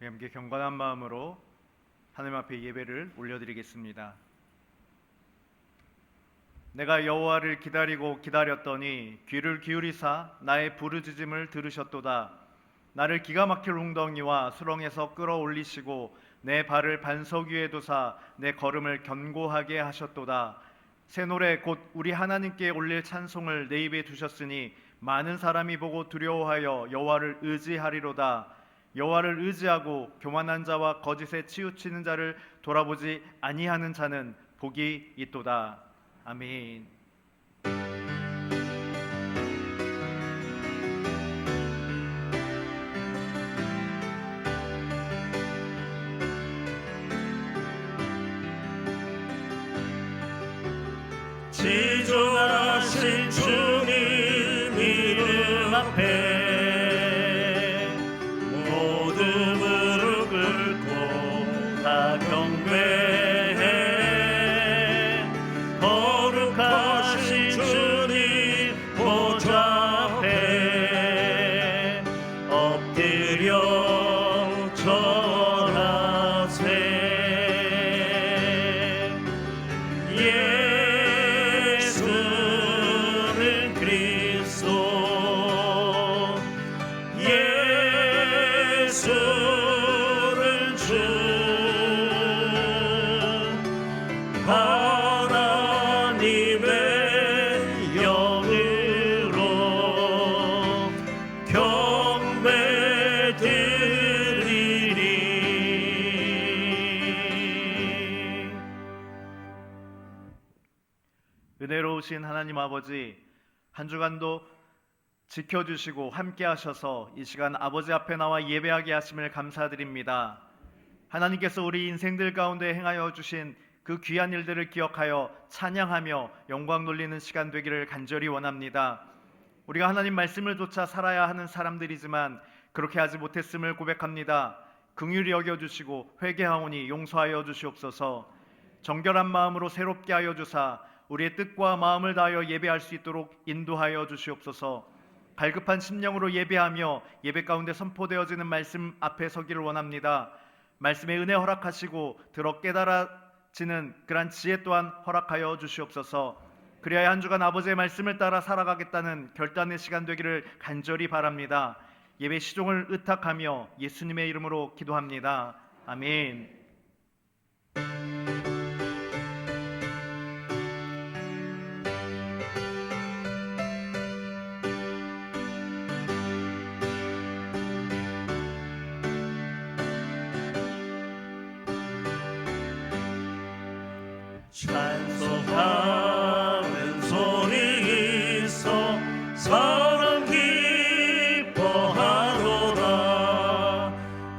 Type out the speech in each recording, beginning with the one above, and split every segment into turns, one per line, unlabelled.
함께 경건한 마음으로 하나님 앞에 예배를 올려드리겠습니다. 내가 여호와를 기다리고 기다렸더니 귀를 기울이사 나의 부르짖음을 들으셨도다. 나를 기가 막힐 웅덩이와 수렁에서 끌어올리시고 내 발을 반석 위에 두사 내 걸음을 견고하게 하셨도다. 새 노래 곧 우리 하나님께 올릴 찬송을 내 입에 두셨으니 많은 사람이 보고 두려워하여 여호와를 의지하리로다. 여호와를 의지하고 교만한 자와 거짓에 치우치는 자를 돌아보지 아니하는 자는 복이 있도다. 아멘.
지존하신 주님 이름 앞에 모두 무릎 꿇고 다 경배해. 거룩하신 주님 보좌 앞에 엎드려 절하세.
은혜로우신 하나님 아버지, 한 주간도 지켜주시고 함께 하셔서 이 시간 아버지 앞에 나와 예배하게 하심을 감사드립니다. 하나님께서 우리 인생들 가운데 행하여 주신 그 귀한 일들을 기억하여 찬양하며 영광 돌리는 시간 되기를 간절히 원합니다. 우리가 하나님 말씀을 좇아 살아야 하는 사람들이지만 그렇게 하지 못했음을 고백합니다. 긍휼히 여겨주시고 회개하오니 용서하여 주시옵소서. 정결한 마음으로 새롭게 하여 주사 우리의 뜻과 마음을 다하여 예배할 수 있도록 인도하여 주시옵소서. 갈급한 심령으로 예배하며 예배 가운데 선포되어지는 말씀 앞에 서기를 원합니다. 말씀의 은혜 허락하시고 들어 깨달아지는 그러한 지혜 또한 허락하여 주시옵소서. 그리하여 한 주간 아버지의 말씀을 따라 살아가겠다는 결단의 시간 되기를 간절히 바랍니다. 예배 시종을 의탁하며 예수님의 이름으로 기도합니다. 아멘.
찬송하는 소리 있어 사랑 기뻐하도다.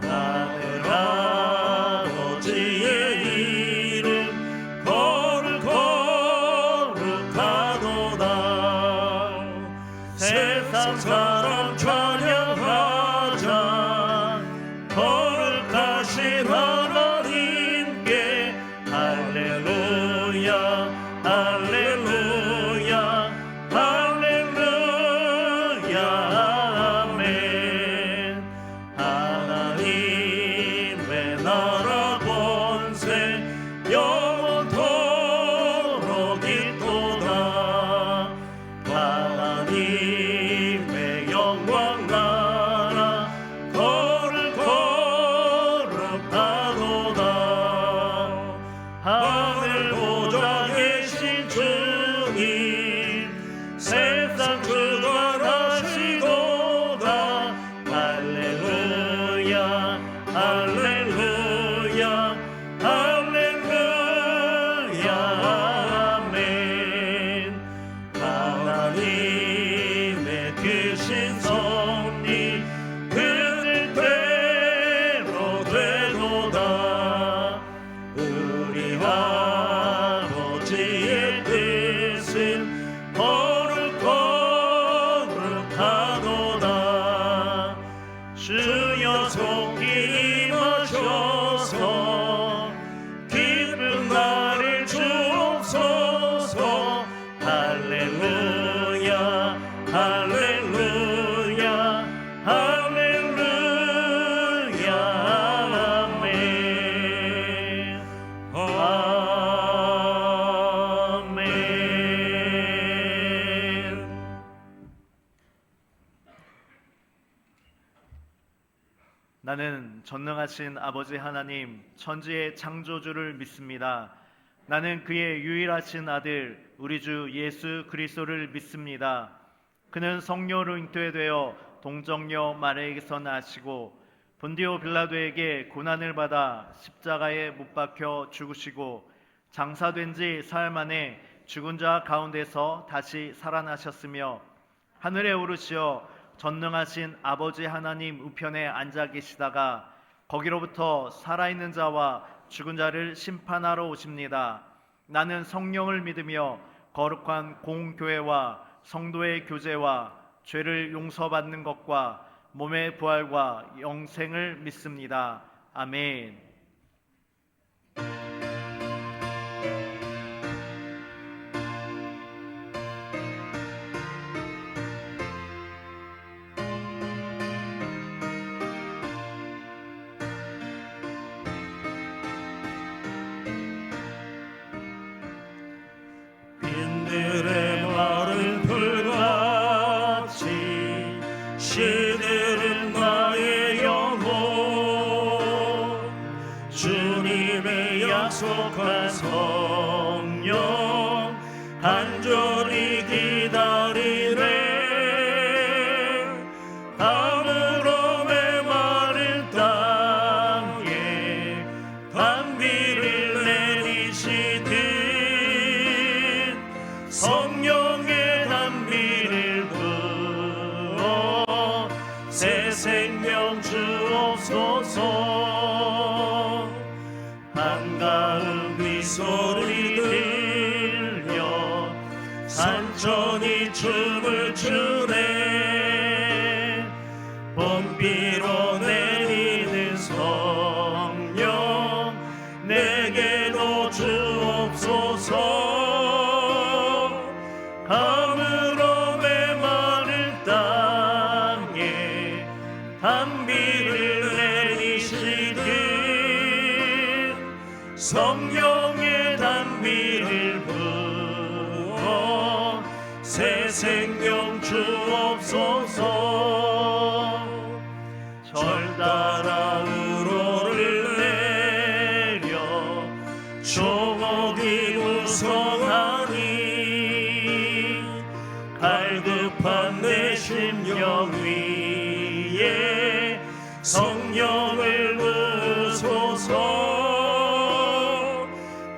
하늘 아버지의 이름 거룩하도다. 세상 사람 찬양하자. 거룩하신 하나님께 할렐루야 할렐루야 할렐루야 아멘. 하나님의 나라 권세 영원토록 있도다. 하나님의 영광 나라 거룩하도다. 하늘 보좌 계신 주님 세상 주관하시도다. 할렐루야 할렐루야 할렐루야 아멘. 하나님의 크신 섭리 그들 대로 되도다. 우리 아버지의 뜻은 거룩하도다. 주여 속히 임하셔서 기쁜 날을 주옵소서. 할렐루야 할렐루야 할렐루야
나는 전능하신 아버지 하나님, 천지의 창조주를 믿습니다. 나는 그의 유일하신 아들, 우리 주 예수 그리스도를 믿습니다. 그는 성령으로 잉태되어 동정녀 마리아에게서 나시고 본디오 빌라도에게 고난을 받아 십자가에 못 박혀 죽으시고 장사된 지 사흘 만에 죽은 자 가운데서 다시 살아나셨으며 하늘에 오르시어 전능하신 아버지 하나님 우편에 앉아 계시다가 거기로부터 살아있는 자와 죽은 자를 심판하러 오십니다. 나는 성령을 믿으며 거룩한 공교회와 성도의 교제와 죄를 용서받는 것과 몸의 부활과 영생을 믿습니다. 아멘.
빈들의 마른 불같이 시들은 나의 영혼 주님의 약속한 성령 간절히 기다리네 가물어 메마른 땅에 단비를 내리시듯 성령의 단비를 부어 새 생명 주옵소서 반가운 빗소리 들려 산천이 춤을 추네 봄비로 내리는 성령 내게도 주옵소서 가물어 메마른 땅에 단비를 내리시듯 성령의 단비를 부어 새 생명 주옵소서 절 따라 우로를 내려 조목이 무성하니 갈급한 내 심령 위에 성령을 부으소서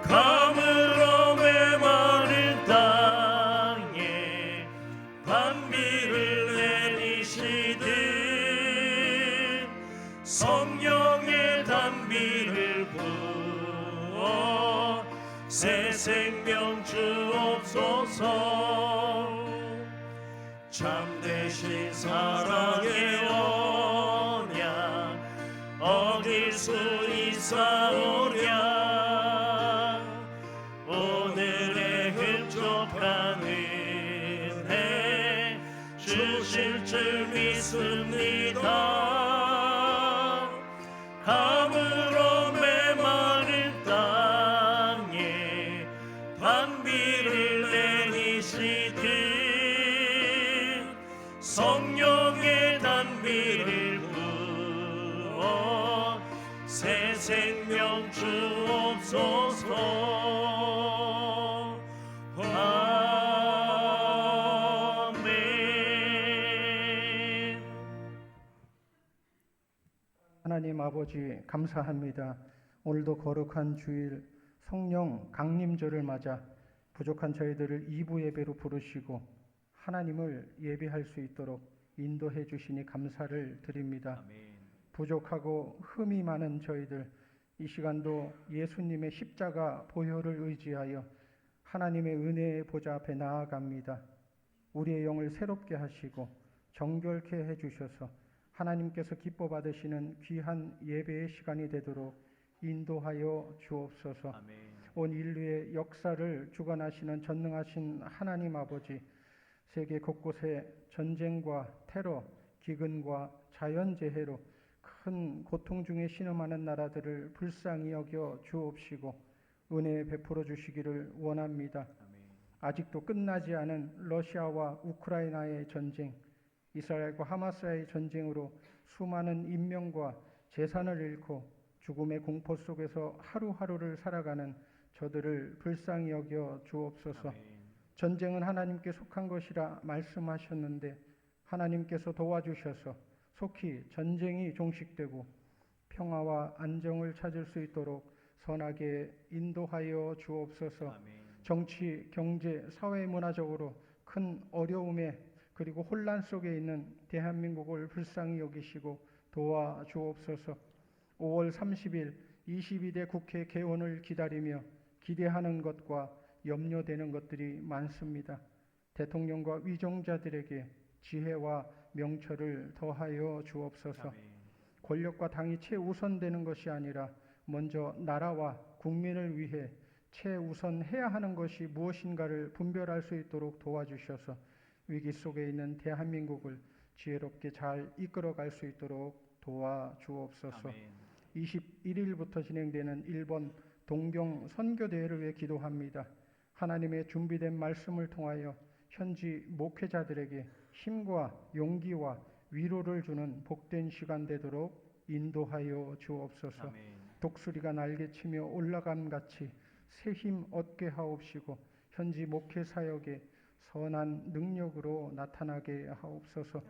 가물어 메마른 땅에 단비를 내리시듯 성령의 단비를 부어 새 생명 주옵소서 참되신 사랑의 언약 어길 수 있사오랴 오늘의 흡족한 은혜 주실 줄 믿습니다 가물어 메마른 땅에 단비를 내리시듯 성령의 단비를 부어 새 생명 주옵소서 아멘.
하나님 아버지 감사합니다. 오늘도 거룩한 주일 성령 강림절을 맞아 부족한 저희들을 2부 예배로 부르시고 하나님을 예배할 수 있도록 인도해 주시니 감사를 드립니다.
아멘.
부족하고 흠이 많은 저희들 이 시간도 예수님의 십자가 보혈을 의지하여 하나님의 은혜의 보좌 앞에 나아갑니다. 우리의 영을 새롭게 하시고 정결케 해주셔서 하나님께서 기뻐 받으시는 귀한 예배의 시간이 되도록 인도하여 주옵소서.
아멘.
온 인류의 역사를 주관하시는 전능하신 하나님 아버지, 세계 곳곳에 전쟁과 테러, 기근과 자연재해로 큰 고통 중에 신음하는 나라들을 불쌍히 여겨 주옵시고 은혜 베풀어 주시기를 원합니다.
아멘.
아직도 끝나지 않은 러시아와 우크라이나의 전쟁, 이스라엘과 하마스의 전쟁으로 수많은 인명과 재산을 잃고 죽음의 공포 속에서 하루하루를 살아가는 저들을 불쌍히 여겨 주옵소서. 전쟁은 하나님께 속한 것이라 말씀하셨는데 하나님께서 도와주셔서 속히 전쟁이 종식되고 평화와 안정을 찾을 수 있도록 선하게 인도하여 주옵소서. 정치, 경제, 사회, 문화적으로 큰 어려움에 그리고 혼란 속에 있는 대한민국을 불쌍히 여기시고 도와주옵소서. 5월 30일 22대 국회 개원을 기다리며 기대하는 것과 염려되는 것들이 많습니다. 대통령과 위정자들에게 지혜와 명철을 더하여 주옵소서. 권력과 당이 최우선되는 것이 아니라 먼저 나라와 국민을 위해 최우선해야 하는 것이 무엇인가를 분별할 수 있도록 도와주셔서 위기 속에 있는 대한민국을 지혜롭게 잘 이끌어갈 수 있도록 도와주옵소서. 21일부터 진행되는 일본 동경 선교대회를 위해 기도합니다. 하나님의 준비된 말씀을 통하여 현지 목회자들에게 힘과 용기와 위로를 주는 복된 시간 되도록 인도하여 주옵소서. 독수리가 날개치며 올라감같이 새 힘 얻게 하옵시고 현지 목회 사역에 선한 능력으로 나타나게 하옵소서.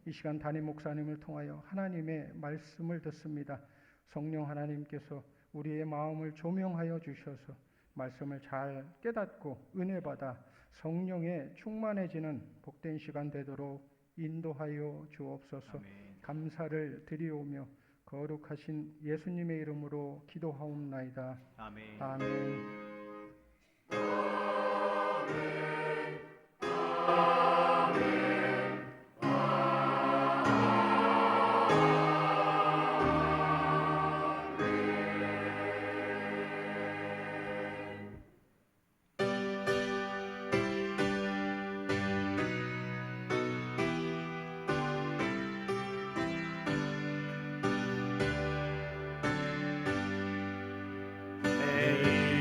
이 시간 담임 목사님을 통하여 하나님의 말씀을 듣습니다. 성령 하나님께서 우리의 마음을 조명하여 주셔서 말씀을 잘 깨닫고 은혜 받아 성령에 충만해지는 복된 시간 되도록 인도하여 주옵소서. 감사를 드리오며 거룩하신 예수님의 이름으로 기도하옵나이다. 아멘.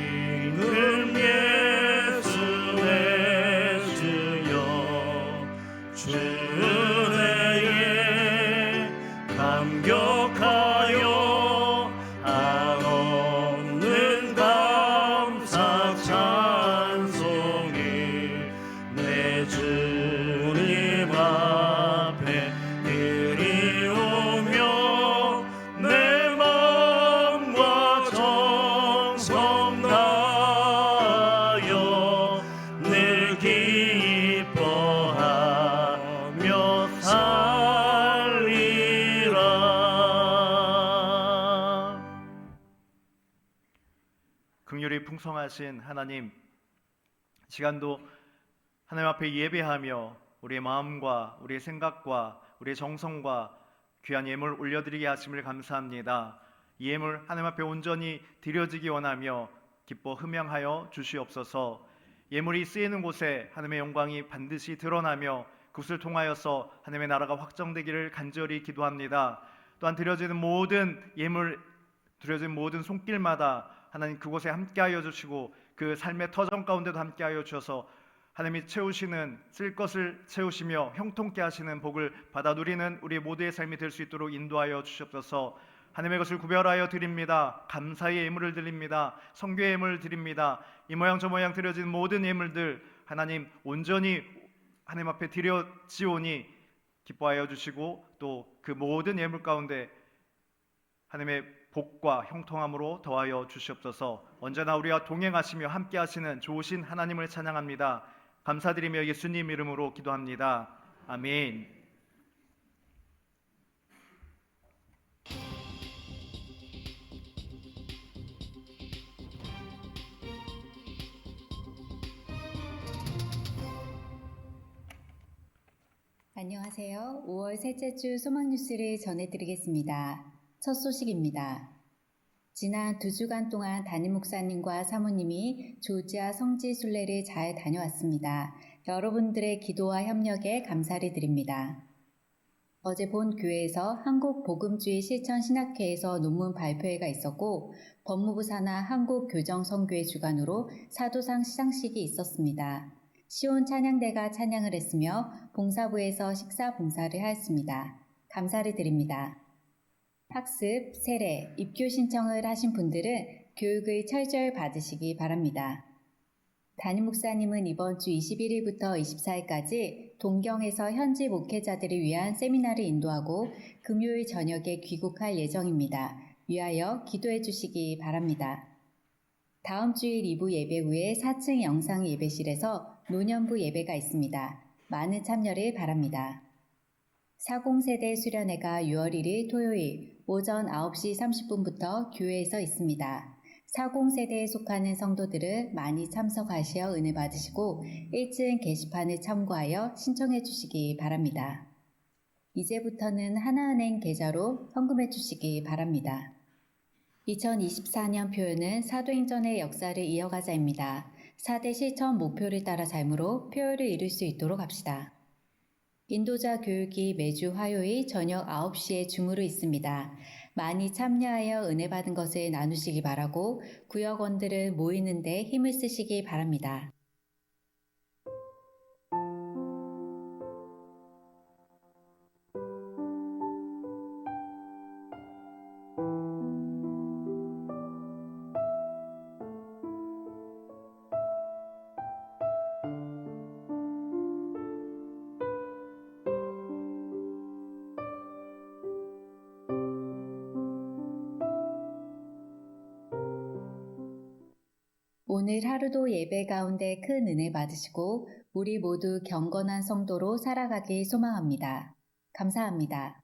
이름 예수의 주여 주내에 감격하여 한없는 감사 찬송이 내 주님 앞에 드리오며 내 마음과 정성 다하여 늘 기뻐하며 살리라.
긍휼이 풍성하신 하나님, 시간도 하나님 앞에 예배하며 우리의 마음과 우리의 생각과 우리의 정성과 귀한 예물 올려드리게 하심을 감사합니다. 이 예물 하나님 앞에 온전히 드려지기 원하며 기뻐 흠양하여 주시옵소서. 예물이 쓰이는 곳에 하나님의 영광이 반드시 드러나며 그것을 통하여서 하나님의 나라가 확정되기를 간절히 기도합니다. 또한 드려지는 모든 예물, 드려지는 모든 손길마다 하나님 그곳에 함께하여 주시고 그 삶의 터전 가운데도 함께하여 주셔서 하나님이 채우시는, 쓸 것을 채우시며 형통케 하시는 복을 받아 누리는 우리 모두의 삶이 될 수 있도록 인도하여 주시옵소서. 하나님의 것을 구별하여 드립니다. 감사의 예물을 드립니다. 성교의 예물을 드립니다. 이 모양 저 모양 드려진 모든 예물들 하나님 온전히 하나님 앞에 드려지오니 기뻐하여 주시고 또 그 모든 예물 가운데 하나님의 복과 형통함으로 더하여 주시옵소서. 언제나 우리와 동행하시며 함께 하시는 좋으신 하나님을 찬양합니다. 감사드리며 예수님 이름으로 기도합니다. 아멘.
안녕하세요. 5월 셋째 주 소망 뉴스를 전해드리겠습니다. 첫 소식입니다. 지난 2주간 동안 담임 목사님과 사모님이 조지아 성지 순례를 잘 다녀왔습니다. 여러분들의 기도와 협력에 감사를 드립니다. 어제 본 교회에서 한국복음주의 실천신학회에서 논문 발표회가 있었고 법무부 산하 한국교정선교회 주관으로 사도상 시상식이 있었습니다. 시온 찬양대가 찬양을 했으며 봉사부에서 식사 봉사를 하였습니다. 감사를 드립니다. 학습, 세례, 입교 신청을 하신 분들은 교육을 철저히 받으시기 바랍니다. 담임 목사님은 이번 주 21일부터 24일까지 동경에서 현지 목회자들을 위한 세미나를 인도하고 금요일 저녁에 귀국할 예정입니다. 위하여 기도해 주시기 바랍니다. 다음 주일 2부 예배 후에 4층 영상 예배실에서 노년부 예배가 있습니다. 많은 참여를 바랍니다. 40세대 수련회가 6월 1일 토요일 오전 9시 30분부터 교회에서 있습니다. 40세대에 속하는 성도들은 많이 참석하시어 은혜 받으시고 1층 게시판을 참고하여 신청해 주시기 바랍니다. 이제부터는 하나은행 계좌로 헌금해 주시기 바랍니다. 2024년 표어는 사도행전의 역사를 이어가자입니다. 4대 실천 목표를 따라 삶으로 표어를 이룰 수 있도록 합시다. 인도자 교육이 매주 화요일 저녁 9시에 줌으로 있습니다. 많이 참여하여 은혜 받은 것을 나누시기 바라고 구역원들을 모이는 데 힘을 쓰시기 바랍니다. 오늘 하루도 예배 가운데 큰 은혜 받으시고 우리 모두 경건한 성도로 살아가길 소망합니다. 감사합니다.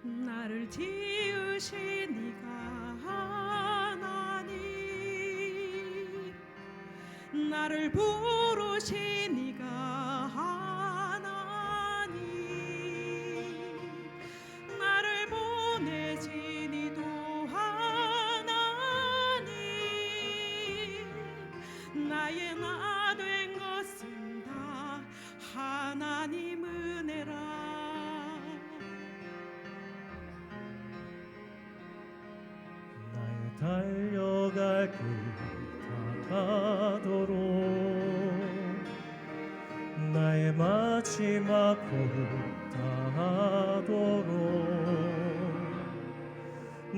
나를 지으신 이가 하나님, 나를 부르신 이가 하나님, 나를 보내신 이도 하나님, 나의 나 된 것은 다 하나님 은혜라. 달려갈 길 다가도록 나의 마지막 호흡 다하도록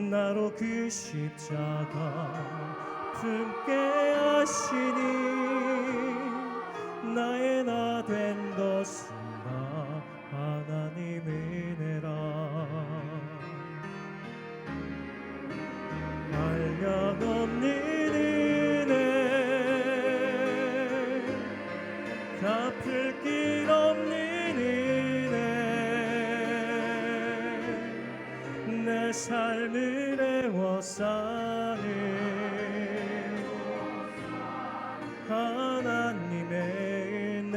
나로 그 십자가 품게 하시니 나의 나 된 것은 다 하나님 은혜라. 한량없는 은혜, 갚을 길 없는 은혜, 내 삶을 애워싸는 하나님의 은혜.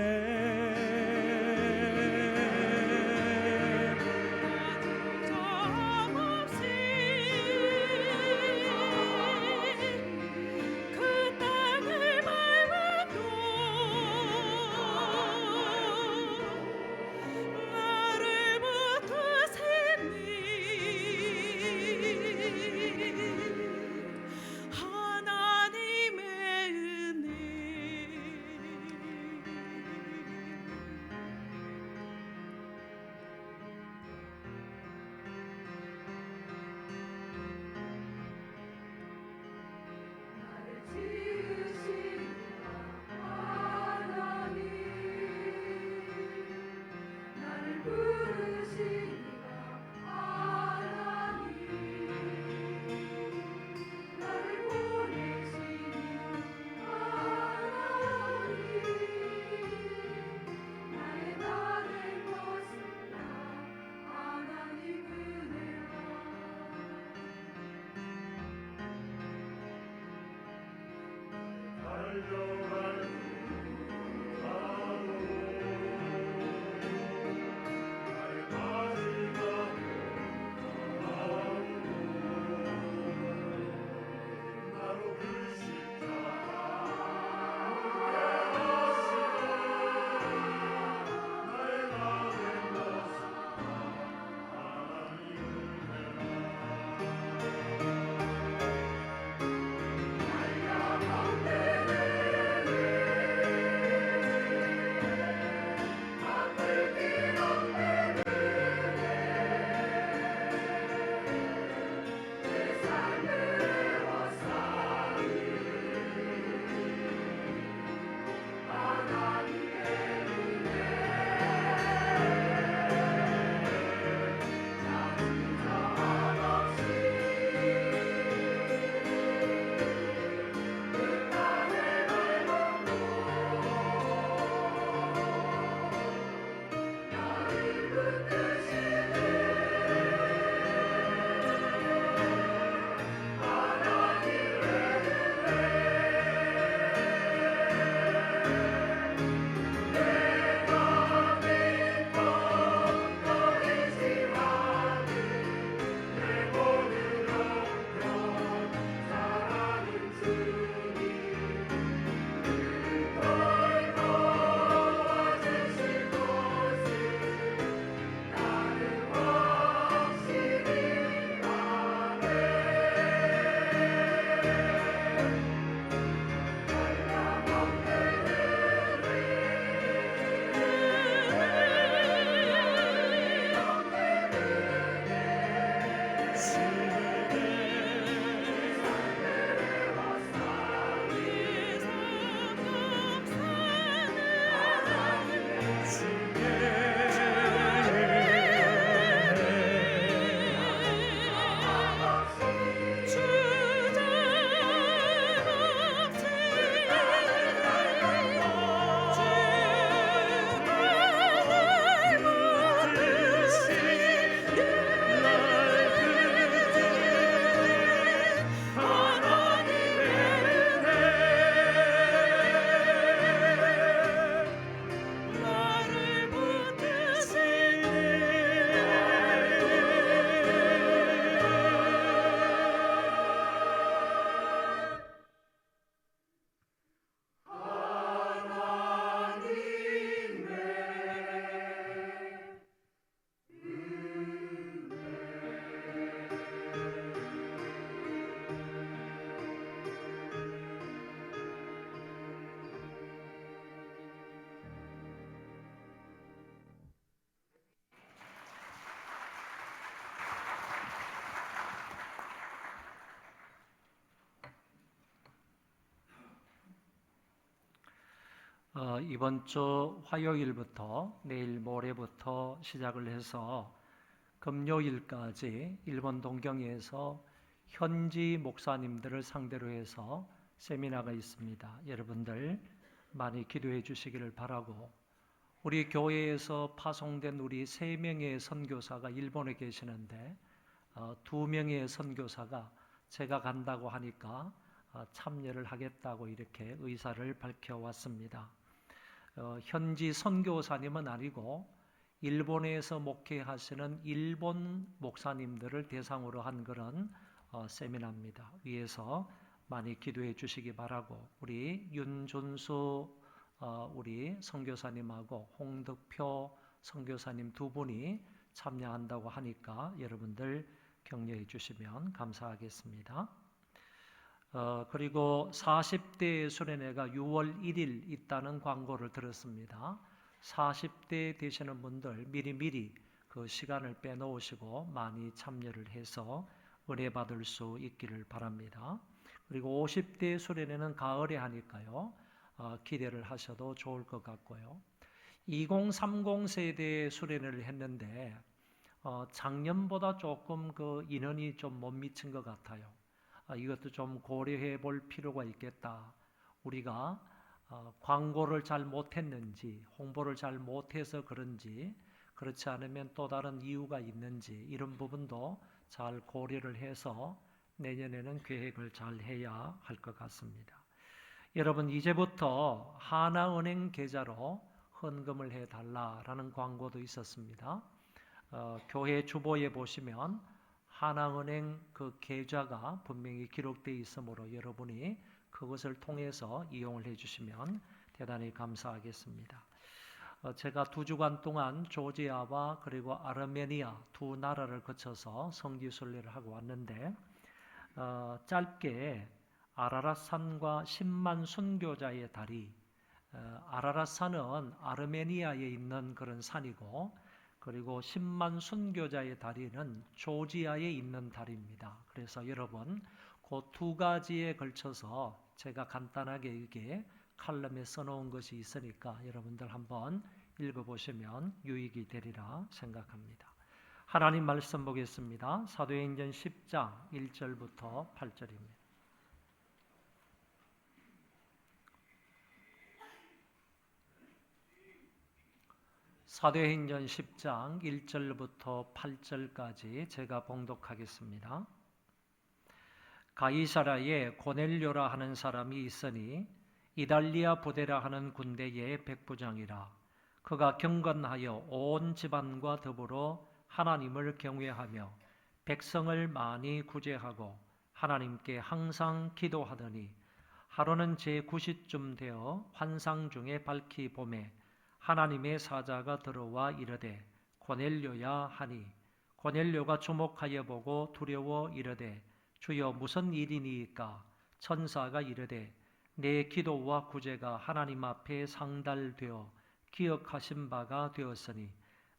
이번 주 화요일부터 내일 모레부터 시작을 해서 금요일까지 일본 동경에서 현지 목사님들을 상대로 해서 세미나가 있습니다. 여러분들 많이 기도해 주시기를 바라고, 우리 교회에서 파송된 우리 3명의 선교사가 일본에 계시는데 2명의 선교사가 제가 간다고 하니까 참여를 하겠다고 이렇게 의사를 밝혀왔습니다. 현지 선교사님은 아니고 일본에서 목회하시는 일본 목사님들을 대상으로 한 그런 세미나입니다. 위에서 많이 기도해 주시기 바라고, 우리 윤준수 우리 선교사님하고 홍덕표 선교사님 2분이 참여한다고 하니까 여러분들 격려해 주시면 감사하겠습니다. 그리고 40대 수련회가 6월 1일 있다는 광고를 들었습니다. 40대 되시는 분들 미리 그 시간을 빼놓으시고 많이 참여를 해서 은혜 받을 수 있기를 바랍니다. 그리고 50대 수련회는 가을에 하니까요, 기대를 하셔도 좋을 것 같고요. 2030 세대 수련회를 했는데 작년보다 조금 그 인원이 좀 못 미친 것 같아요. 이것도 좀 고려해 볼 필요가 있겠다. 우리가 광고를 잘 못했는지, 홍보를 잘 못해서 그런지, 그렇지 않으면 또 다른 이유가 있는지, 이런 부분도 잘 고려를 해서 내년에는 계획을 잘 해야 할 것 같습니다. 여러분, 이제부터 하나은행 계좌로 헌금을 해달라라는 광고도 있었습니다. 교회 주보에 보시면 하나은행 그 계좌가 분명히 기록되어 있으므로 여러분이 그것을 통해서 이용을 해주시면 대단히 감사하겠습니다. 제가 2주간 동안 조지아와 그리고 아르메니아 2 나라를 거쳐서 성지순례를 하고 왔는데 짧게 아라랏산과 10만 순교자의 다리, 아라랏산은 아르메니아에 있는 그런 산이고, 그리고 10만 순교자의 다리는 조지아에 있는 다리입니다. 그래서 여러분, 그 2가지에 걸쳐서 제가 간단하게 이게 칼럼에 써놓은 것이 있으니까 여러분들 한번 읽어보시면 유익이 되리라 생각합니다. 하나님 말씀 보겠습니다. 사도행전 10장 1절부터 8절입니다. 사도행전 10장 1절부터 8절까지 제가 봉독하겠습니다. 가이사라에 고넬료라 하는 사람이 있으니 이달리아 부대라 하는 군대의 백부장이라. 그가 경건하여 온 집안과 더불어 하나님을 경외하며 백성을 많이 구제하고 하나님께 항상 기도하더니, 하루는 제9시쯤 되어 환상 중에 밝히 보매 하나님의 사자가 들어와 이르되 고넬료야 하니, 고넬료가 주목하여 보고 두려워 이르되 주여 무슨 일이니이까? 천사가 이르되 내 기도와 구제가 하나님 앞에 상달되어 기억하신 바가 되었으니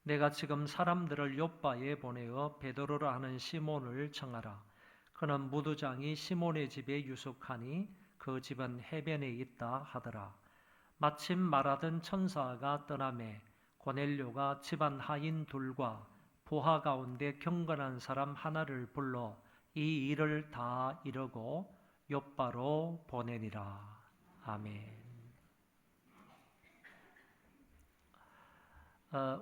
내가 지금 사람들을 욥바에 보내어 베드로라 하는 시몬을 청하라. 그는 무두장이 시몬의 집에 유숙하니 그 집은 해변에 있다 하더라. 마침 말하던 천사가 떠나매 고넬료가 집안 하인 2과 부하 가운데 경건한 사람 하나를 불러 이 일을 다 이루고 욥바로 보내니라. 아멘.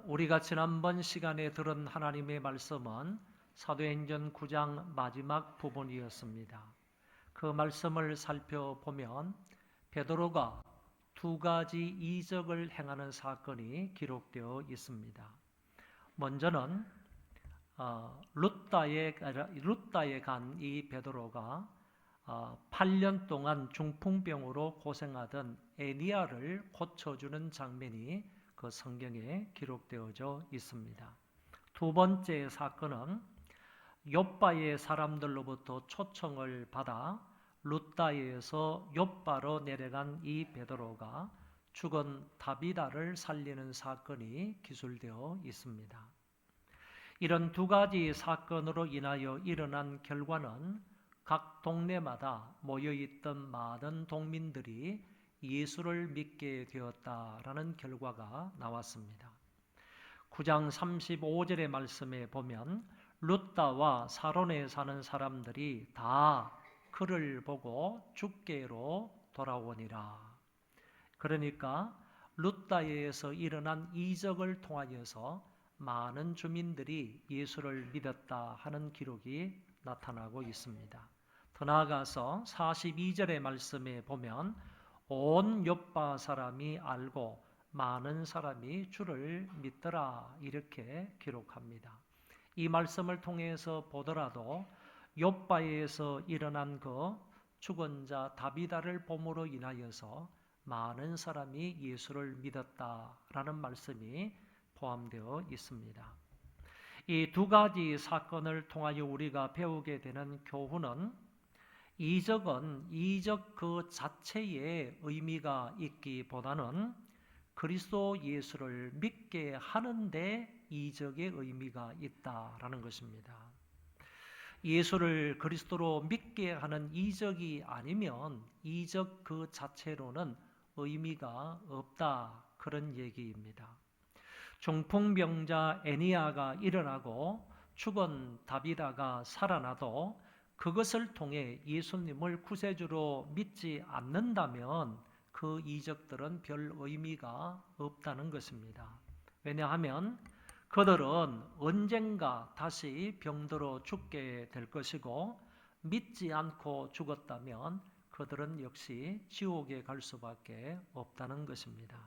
우리가 지난번 시간에 들은 하나님의 말씀은 사도행전 9장 마지막 부분이었습니다. 그 말씀을 살펴보면 베드로가 2가지 이적을 행하는 사건이 기록되어 있습니다. 먼저는 룻다에 간 이 베드로가 8년 동안 중풍병으로 고생하던 에니야를 고쳐주는 장면이 그 성경에 기록되어져 있습니다. 2번째 사건은 욥바의 사람들로부터 초청을 받아 룻다에서 욥바로 내려간 이 베드로가 죽은 다비다를 살리는 사건이 기술되어 있습니다. 이런 2가지 사건으로 인하여 일어난 결과는 각 동네마다 모여있던 많은 동민들이 예수를 믿게 되었다라는 결과가 나왔습니다. 9장 35절의 말씀에 보면 룻다와 사론에 사는 사람들이 다 그를 보고 주께로 돌아오니라. 그러니까 룻다에서 일어난 이적을 통하여서 많은 주민들이 예수를 믿었다 하는 기록이 나타나고 있습니다. 더 나아가서 42절의 말씀에 보면 온 욥바 사람이 알고 많은 사람이 주를 믿더라 이렇게 기록합니다. 이 말씀을 통해서 보더라도 욥바에서 일어난 그 죽은 자 다비다를 봄으로 인하여서 많은 사람이 예수를 믿었다라는 말씀이 포함되어 있습니다. 이 두 가지 사건을 통하여 우리가 배우게 되는 교훈은 이적은 이적 그 자체에 의미가 있기보다는 그리스도 예수를 믿게 하는데 이적의 의미가 있다라는 것입니다. 예수를 그리스도로 믿게 하는 이적이 아니면 이적 그 자체로는 의미가 없다 그런 얘기입니다. 중풍병자 애니야가 일어나고 죽은 다비다가 살아나도 그것을 통해 예수님을 구세주로 믿지 않는다면 그 이적들은 별 의미가 없다는 것입니다. 왜냐하면 그들은 언젠가 다시 병들어 죽게 될 것이고 믿지 않고 죽었다면 그들은 역시 지옥에 갈 수밖에 없다는 것입니다.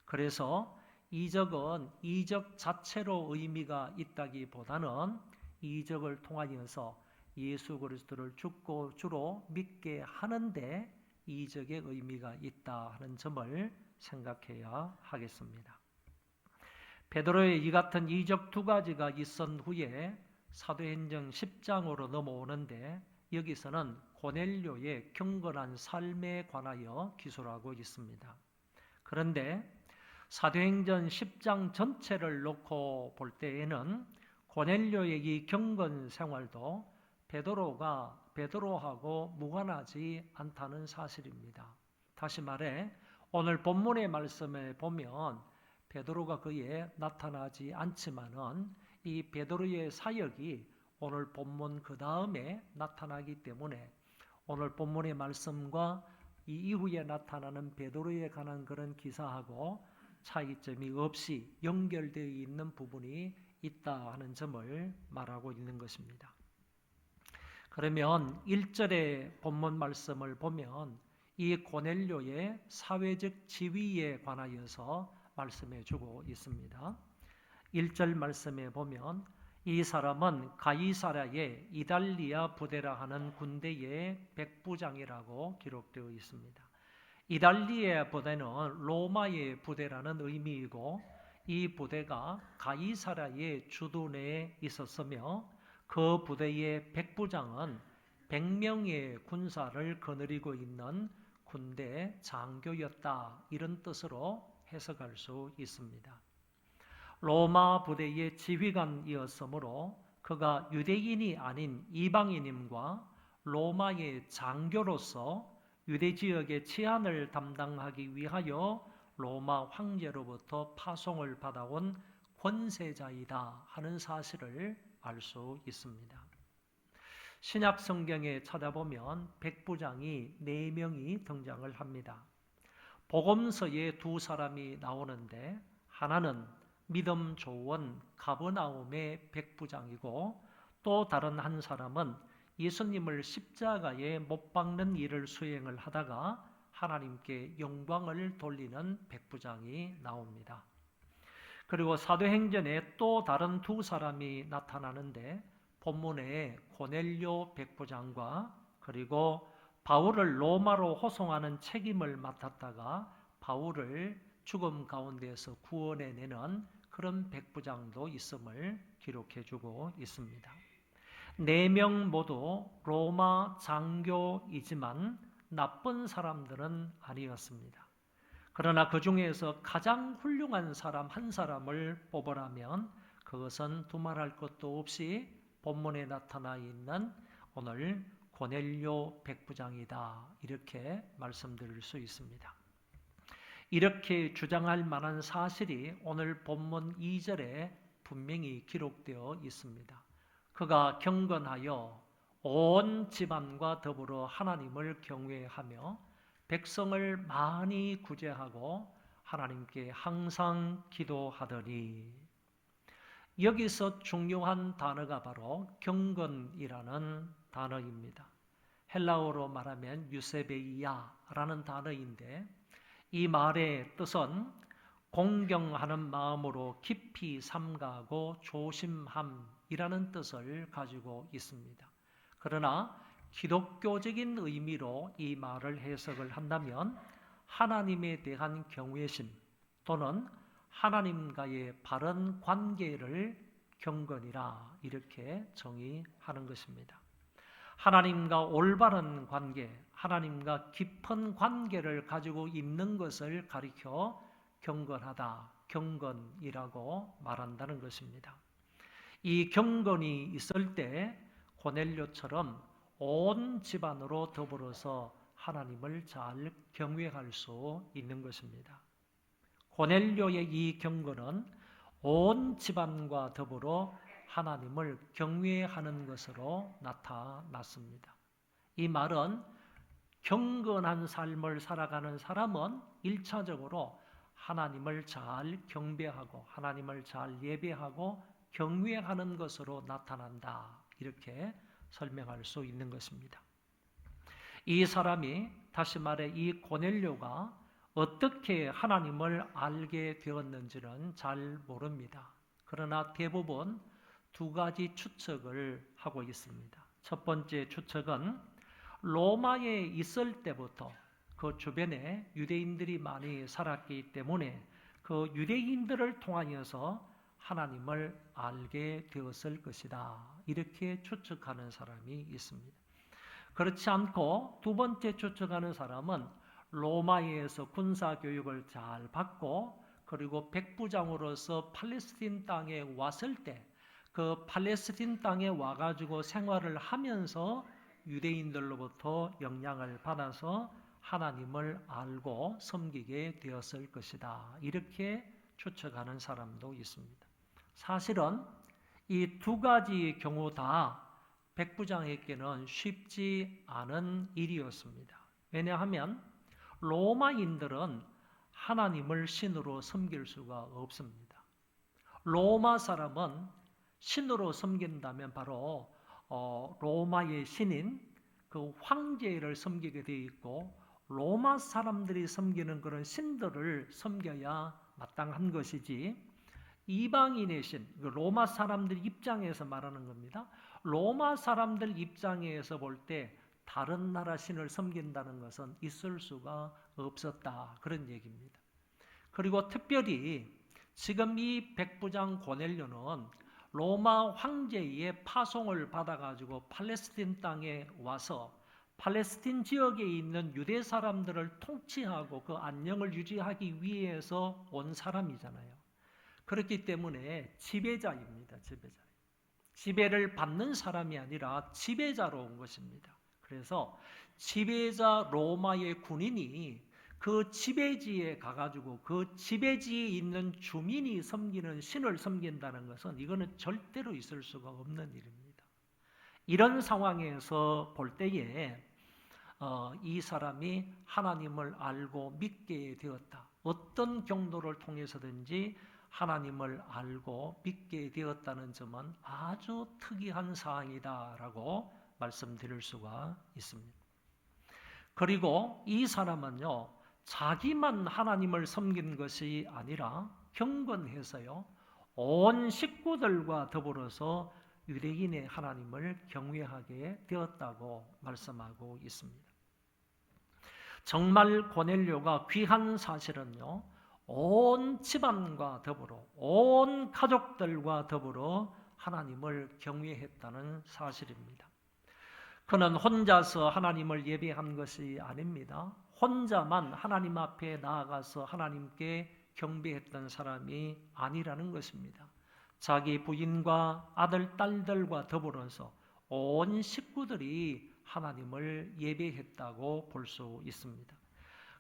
그래서 이적은 이적 자체로 의미가 있다기보다는 이적을 통하여서 예수 그리스도를 죽고 주로 믿게 하는데 이적의 의미가 있다 하는 점을 생각해야 하겠습니다. 베드로의 이 같은 이적 두 가지가 있은 후에 사도행전 10장으로 넘어오는데 여기서는 고넬료의 경건한 삶에 관하여 기술하고 있습니다. 그런데 사도행전 10장 전체를 놓고 볼 때에는 고넬료의 이 경건 생활도 베드로하고 무관하지 않다는 사실입니다. 다시 말해 오늘 본문의 말씀에 보면 베드로가 그에 나타나지 않지만은 이 베드로의 사역이 오늘 본문 그 다음에 나타나기 때문에 오늘 본문의 말씀과 이 이후에 나타나는 베드로에 관한 그런 기사하고 차이점이 없이 연결되어 있는 부분이 있다 하는 점을 말하고 있는 것입니다. 그러면 1절의 본문 말씀을 보면 이 고넬료의 사회적 지위에 관하여서 말씀해 주고 있습니다. 1절 말씀에 보면 이 사람은 가이사랴의 이달리아 부대라 하는 군대의 백부장이라고 기록되어 있습니다. 이달리아 부대는 로마의 부대라는 의미이고 이 부대가 가이사랴의 주둔에 있었으며 그 부대의 백부장은 100명의 군사를 거느리고 있는 군대 장교였다 이런 뜻으로 해석할 수 있습니다. 로마 부대의 지휘관이었으므로 그가 유대인이 아닌 이방인임과 로마의 장교로서 유대 지역의 치안을 담당하기 위하여 로마 황제로부터 파송을 받아온 권세자이다 하는 사실을 알 수 있습니다. 신약 성경에 찾아보면 백부장이 4명이 등장을 합니다. 복음서에 2사람이 나오는데 하나는 믿음 좋은 가버나움의 백부장이고 또 다른 한 사람은 예수님을 십자가에 못 박는 일을 수행을 하다가 하나님께 영광을 돌리는 백부장이 나옵니다. 그리고 사도행전에 또 다른 2사람이 나타나는데 본문에 고넬료 백부장과 그리고 바울을 로마로 호송하는 책임을 맡았다가 바울을 죽음 가운데서 구원해내는 그런 백부장도 있음을 기록해주고 있습니다. 4명 모두 로마 장교이지만 나쁜 사람들은 아니었습니다. 그러나 그 중에서 가장 훌륭한 사람 한 사람을 뽑으라면 그것은 두말할 것도 없이 본문에 나타나 있는 오늘 고넬료 백부장이다. 이렇게 말씀드릴 수 있습니다. 이렇게 주장할 만한 사실이 오늘 본문 2절에 분명히 기록되어 있습니다. 그가 경건하여 온 집안과 더불어 하나님을 경외하며 백성을 많이 구제하고 하나님께 항상 기도하더니, 여기서 중요한 단어가 바로 경건이라는 단어입니다. 헬라어로 말하면 유세베이아라는 단어인데, 이 말의 뜻은 공경하는 마음으로 깊이 삼가하고 조심함이라는 뜻을 가지고 있습니다. 그러나 기독교적인 의미로 이 말을 해석을 한다면 하나님에 대한 경외심 또는 하나님과의 바른 관계를 경건이라 이렇게 정의하는 것입니다. 하나님과 올바른 관계, 하나님과 깊은 관계를 가지고 있는 것을 가리켜 경건하다, 경건이라고 말한다는 것입니다. 이 경건이 있을 때 고넬료처럼 온 집안으로 더불어서 하나님을 잘 경외할 수 있는 것입니다. 고넬료의 이 경건은 온 집안과 더불어 하나님을 경외하는 것으로 나타났습니다. 이 말은 경건한 삶을 살아가는 사람은 1차적으로 하나님을 잘 경배하고 하나님을 잘 예배하고 경외하는 것으로 나타난다. 이렇게 설명할 수 있는 것입니다. 이 사람이, 다시 말해 이 고넬료가 어떻게 하나님을 알게 되었는지는 잘 모릅니다. 그러나 대부분 두 가지 추측을 하고 있습니다. 첫 번째 추측은 로마에 있을 때부터 그 주변에 유대인들이 많이 살았기 때문에 그 유대인들을 통하여서 하나님을 알게 되었을 것이다. 이렇게 추측하는 사람이 있습니다. 그렇지 않고 두 번째 추측하는 사람은 로마에서 군사교육을 잘 받고 그리고 백부장으로서 팔레스틴 땅에 왔을 때 그 팔레스틴 땅에 와가지고 생활을 하면서 유대인들로부터 영향을 받아서 하나님을 알고 섬기게 되었을 것이다. 이렇게 추측하는 사람도 있습니다. 사실은 이 두 가지 경우 다 백부장에게는 쉽지 않은 일이었습니다. 왜냐하면 로마인들은 하나님을 신으로 섬길 수가 없습니다. 로마 사람은 신으로 섬긴다면 바로 로마의 신인 그 황제를 섬기게 되어 있고, 로마 사람들이 섬기는 그런 신들을 섬겨야 마땅한 것이지, 이방인의 신, 로마 사람들 입장에서 말하는 겁니다. 로마 사람들 입장에서 볼 때 다른 나라 신을 섬긴다는 것은 있을 수가 없었다. 그런 얘기입니다. 그리고 특별히 지금 이 백부장 고넬료는 로마 황제의 파송을 받아가지고 팔레스틴 땅에 와서 팔레스틴 지역에 있는 유대 사람들을 통치하고 그 안녕을 유지하기 위해서 온 사람이잖아요. 그렇기 때문에 지배자입니다. 지배자. 지배를 받는 사람이 아니라 지배자로 온 것입니다. 그래서 지배자 로마의 군인이 그 지배지에 가가지고 그 지배지에 있는 주민이 섬기는 신을 섬긴다는 것은 이거는 절대로 있을 수가 없는 일입니다. 이런 상황에서 볼 때에 이 사람이 하나님을 알고 믿게 되었다. 어떤 경로를 통해서든지 하나님을 알고 믿게 되었다는 점은 아주 특이한 사항이다라고 말씀드릴 수가 있습니다. 그리고 이 사람은요, 자기만 하나님을 섬긴 것이 아니라 경건해서요, 온 식구들과 더불어서 유대인의 하나님을 경외하게 되었다고 말씀하고 있습니다. 정말 고넬료가 귀한 사실은요, 온 집안과 더불어 온 가족들과 더불어 하나님을 경외했다는 사실입니다. 그는 혼자서 하나님을 예배한 것이 아닙니다. 혼자만 하나님 앞에 나아가서 하나님께 경배했던 사람이 아니라는 것입니다. 자기 부인과 아들, 딸들과 더불어서 온 식구들이 하나님을 예배했다고 볼 수 있습니다.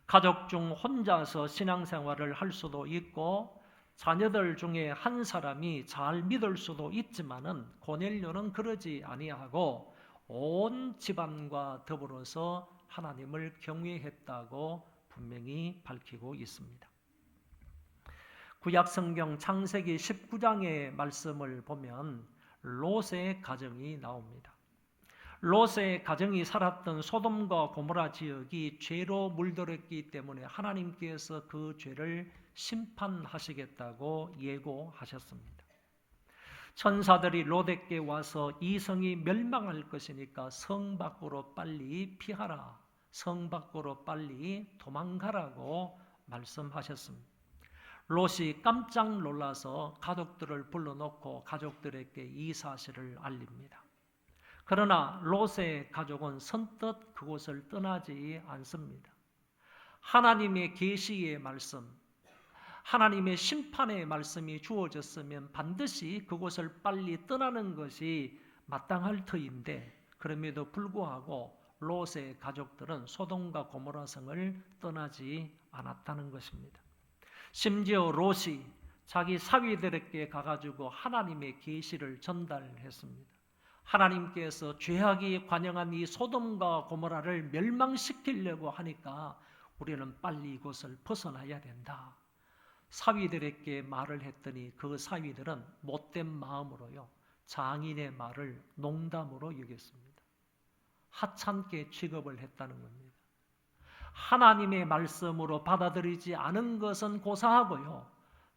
가족 중 혼자서 신앙생활을 할 수도 있고 자녀들 중에 한 사람이 잘 믿을 수도 있지만은 고넬료는 그러지 아니하고 온 집안과 더불어서 하나님을 경외했다고 분명히 밝히고 있습니다. 구약성경 창세기 19장의 말씀을 보면 롯의 가정이 나옵니다. 롯의 가정이 살았던 소돔과 고모라 지역이 죄로 물들었기 때문에 하나님께서 그 죄를 심판하시겠다고 예고하셨습니다. 천사들이 롯에게 와서 이 성이 멸망할 것이니까 성 밖으로 빨리 피하라, 성 밖으로 빨리 도망가라고 말씀하셨습니다. 롯이 깜짝 놀라서 가족들을 불러놓고 가족들에게 이 사실을 알립니다. 그러나 롯의 가족은 선뜻 그곳을 떠나지 않습니다. 하나님의 계시의 말씀, 하나님의 심판의 말씀이 주어졌으면 반드시 그곳을 빨리 떠나는 것이 마땅할 터인데 그럼에도 불구하고 롯의 가족들은 소돔과 고모라 성을 떠나지 않았다는 것입니다. 심지어 롯이 자기 사위들에게 가가지고 하나님의 계시를 전달했습니다. 하나님께서 죄악이 관영한 이 소돔과 고모라를 멸망시키려고 하니까 우리는 빨리 이곳을 벗어나야 된다. 사위들에게 말을 했더니 그 사위들은 못된 마음으로요, 장인의 말을 농담으로 여겼습니다. 하찮게 취급을 했다는 겁니다. 하나님의 말씀으로 받아들이지 않은 것은 고사하고요,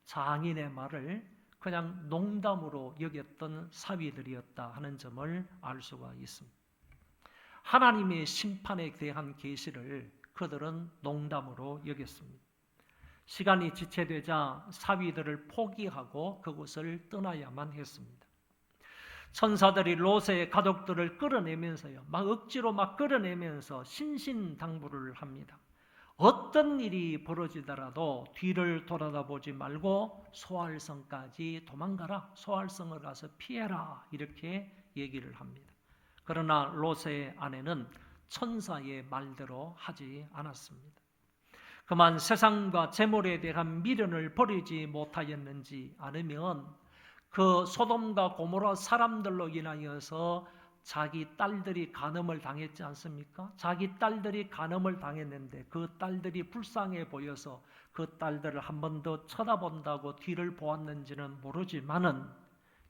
장인의 말을 그냥 농담으로 여겼던 사위들이었다 하는 점을 알 수가 있습니다. 하나님의 심판에 대한 계시를 그들은 농담으로 여겼습니다. 시간이 지체되자 사위들을 포기하고 그곳을 떠나야만 했습니다. 천사들이 롯의 가족들을 끌어내면서요, 막 억지로 막 끌어내면서 신신당부를 합니다. 어떤 일이 벌어지더라도 뒤를 돌아다보지 말고 소알성까지 도망가라, 소알성을 가서 피해라, 이렇게 얘기를 합니다. 그러나 롯의 아내는 천사의 말대로 하지 않았습니다. 그만 세상과 재물에 대한 미련을 버리지 못하였는지 아니면 그 소돔과 고모라 사람들로 인하여서 자기 딸들이 간음을 당했지 않습니까? 자기 딸들이 간음을 당했는데 그 딸들이 불쌍해 보여서 그 딸들을 한 번 더 쳐다본다고 뒤를 보았는지는 모르지만은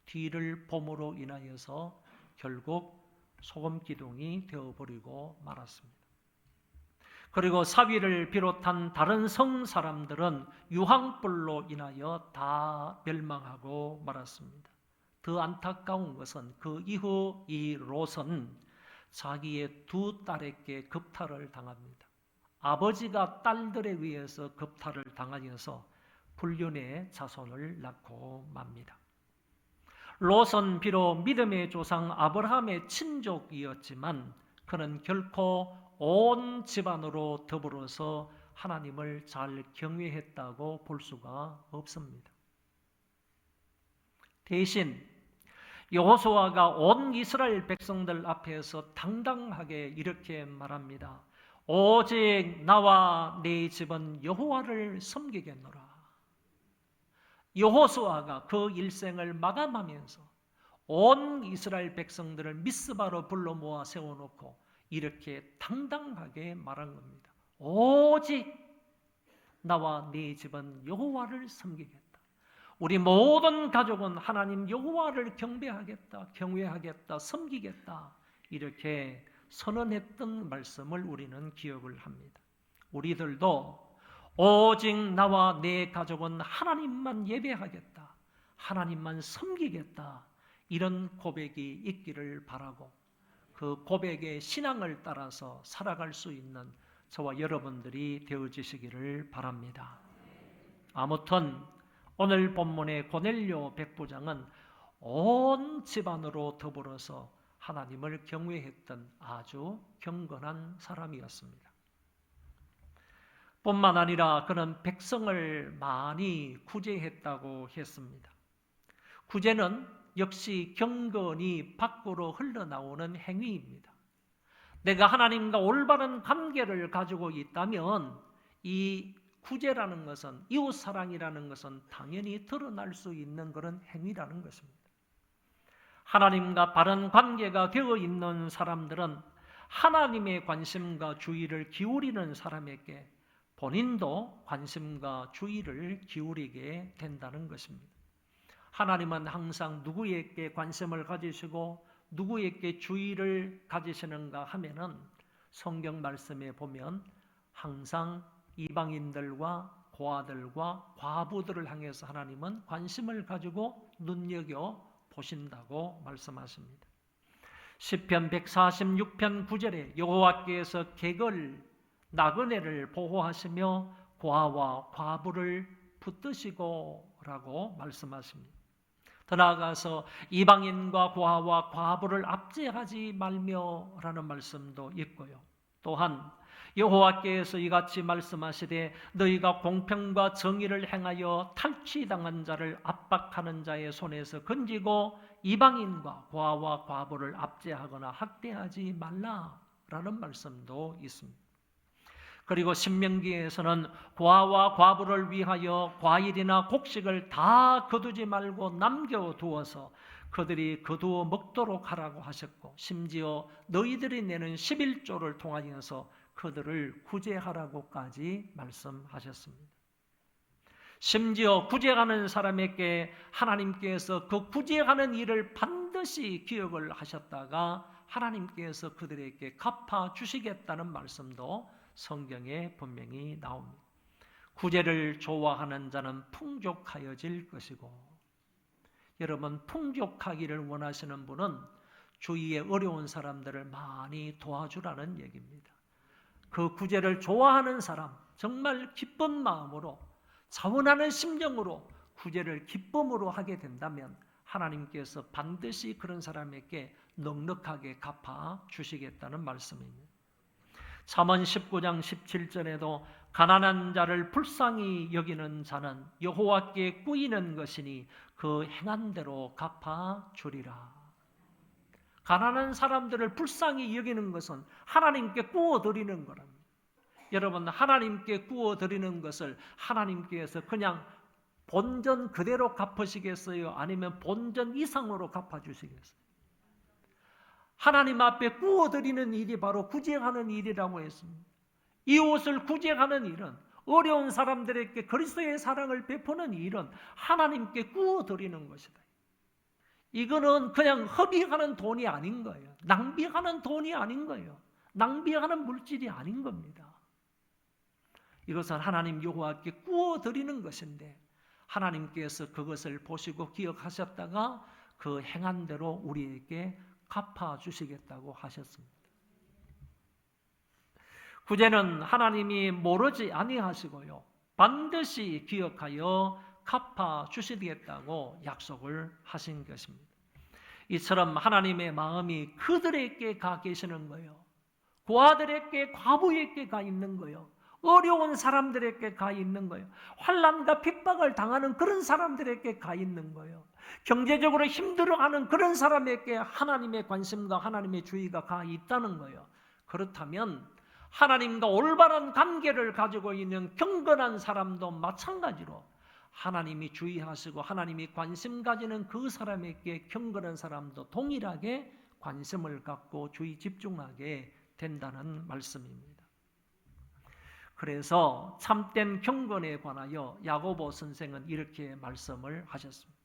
뒤를 봄으로 인하여서 결국 소금기둥이 되어버리고 말았습니다. 그리고 사위를 비롯한 다른 성 사람들은 유황불로 인하여 다 멸망하고 말았습니다. 더 안타까운 것은 그 이후 이 롯은 자기의 두 딸에게 겁탈을 당합니다. 아버지가 딸들에 의해서 겁탈을 당하여서 불륜의 자손을 낳고 맙니다. 롯은 비록 믿음의 조상 아브라함의 친족이었지만 그는 결코 온 집안으로 더불어서 하나님을 잘 경외했다고 볼 수가 없습니다. 대신 여호수아가 온 이스라엘 백성들 앞에서 당당하게 이렇게 말합니다. 오직 나와 네 집은 여호와를 섬기겠노라. 여호수아가 그 일생을 마감하면서 온 이스라엘 백성들을 미스바로 불러 모아 세워놓고 이렇게 당당하게 말한 겁니다. 오직 나와 네 집은 여호와를 섬기겠다. 우리 모든 가족은 하나님 여호와를 경배하겠다, 경외하겠다, 섬기겠다, 이렇게 선언했던 말씀을 우리는 기억을 합니다. 우리들도 오직 나와 내 가족은 하나님만 예배하겠다, 하나님만 섬기겠다, 이런 고백이 있기를 바라고 그 고백의 신앙을 따라서 살아갈 수 있는 저와 여러분들이 되어지시기를 바랍니다. 아무튼 오늘 본문의 고넬료 백부장은 온 집안으로 더불어서 하나님을 경외했던 아주 경건한 사람이었습니다. 뿐만 아니라 그는 백성을 많이 구제했다고 했습니다. 구제는 역시 경건이 밖으로 흘러나오는 행위입니다. 내가 하나님과 올바른 관계를 가지고 있다면 이 구제라는 것은, 이웃사랑이라는 것은 당연히 드러날 수 있는 그런 행위라는 것입니다. 하나님과 바른 관계가 되어 있는 사람들은 하나님의 관심과 주의를 기울이는 사람에게 본인도 관심과 주의를 기울이게 된다는 것입니다. 하나님은 항상 누구에게 관심을 가지시고 누구에게 주의를 가지시는가 하면은 성경 말씀에 보면 항상 이방인들과 고아들과 과부들을 향해서 하나님은 관심을 가지고 눈여겨 보신다고 말씀하십니다. 시편 146편 9절에 여호와께서 객을 나그네를 보호하시며 고아와 과부를 붙드시고라고 말씀하십니다. 더 나아가서 이방인과 고아와 과부를 압제하지 말며라는 말씀도 있고요. 또한 여호와께서 이같이 말씀하시되 너희가 공평과 정의를 행하여 탈취당한 자를 압박하는 자의 손에서 건지고 이방인과 고아와 과부를 압제하거나 학대하지 말라라는 말씀도 있습니다. 그리고 신명기에서는 고아와 과부를 위하여 과일이나 곡식을 다 거두지 말고 남겨두어서 그들이 거두어 먹도록 하라고 하셨고, 심지어 너희들이 내는 11조를 통하여서 그들을 구제하라고까지 말씀하셨습니다. 심지어 구제하는 사람에게 하나님께서 그 구제하는 일을 반드시 기억을 하셨다가 하나님께서 그들에게 갚아주시겠다는 말씀도 성경에 분명히 나옵니다. 구제를 좋아하는 자는 풍족하여질 것이고, 여러분 풍족하기를 원하시는 분은 주위에 어려운 사람들을 많이 도와주라는 얘기입니다. 그 구제를 좋아하는 사람, 정말 기쁜 마음으로 자원하는 심정으로 구제를 기쁨으로 하게 된다면 하나님께서 반드시 그런 사람에게 넉넉하게 갚아 주시겠다는 말씀입니다. 잠언 19장 17절에도 가난한 자를 불쌍히 여기는 자는 여호와께 꾸이는 것이니 그 행한 대로 갚아 주리라. 가난한 사람들을 불쌍히 여기는 것은 하나님께 구워드리는 거랍니다. 여러분, 하나님께 구워드리는 것을 하나님께서 그냥 본전 그대로 갚으시겠어요? 아니면 본전 이상으로 갚아주시겠어요? 하나님 앞에 구워드리는 일이 바로 구제하는 일이라고 했습니다. 이웃을 구제하는 일은, 어려운 사람들에게 그리스도의 사랑을 베푸는 일은 하나님께 구워드리는 것이다. 이거는 그냥 허비하는 돈이 아닌 거예요. 낭비하는 돈이 아닌 거예요. 낭비하는 물질이 아닌 겁니다. 이것은 하나님 여호와께 구워드리는 것인데 하나님께서 그것을 보시고 기억하셨다가 그 행한 대로 우리에게 갚아주시겠다고 하셨습니다. 구제는 하나님이 모르지 아니하시고요, 반드시 기억하여 갚아주시겠다고 약속을 하신 것입니다. 이처럼 하나님의 마음이 그들에게 가 계시는 거예요. 고아들에게, 과부에게 가 있는 거예요. 어려운 사람들에게 가 있는 거예요. 환난과 핍박을 당하는 그런 사람들에게 가 있는 거예요. 경제적으로 힘들어하는 그런 사람에게 하나님의 관심과 하나님의 주의가 가 있다는 거예요. 그렇다면 하나님과 올바른 관계를 가지고 있는 경건한 사람도 마찬가지로 하나님이 주의하시고 하나님이 관심 가지는 그 사람에게 경건한 사람도 동일하게 관심을 갖고 주의 집중하게 된다는 말씀입니다. 그래서 참된 경건에 관하여 야고보 선생은 이렇게 말씀을 하셨습니다.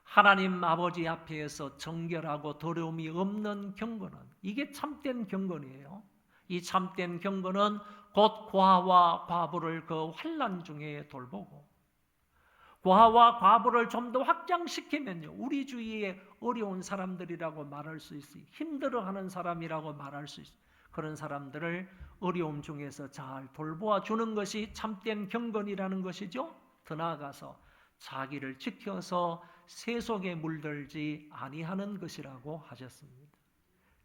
하나님 아버지 앞에서 정결하고 더러움이 없는 경건은, 이게 참된 경건이에요. 이 참된 경건은 곧 고아와 과부를 그 환난 중에 돌보고, 고아와 과부를 좀 더 확장시키면요, 우리 주위에 어려운 사람들이라고 말할 수 있어요. 힘들어하는 사람이라고 말할 수 있어요. 그런 사람들을 어려움 중에서 잘 돌보아 주는 것이 참된 경건이라는 것이죠. 더 나아가서 자기를 지켜서 세속에 물들지 아니하는 것이라고 하셨습니다.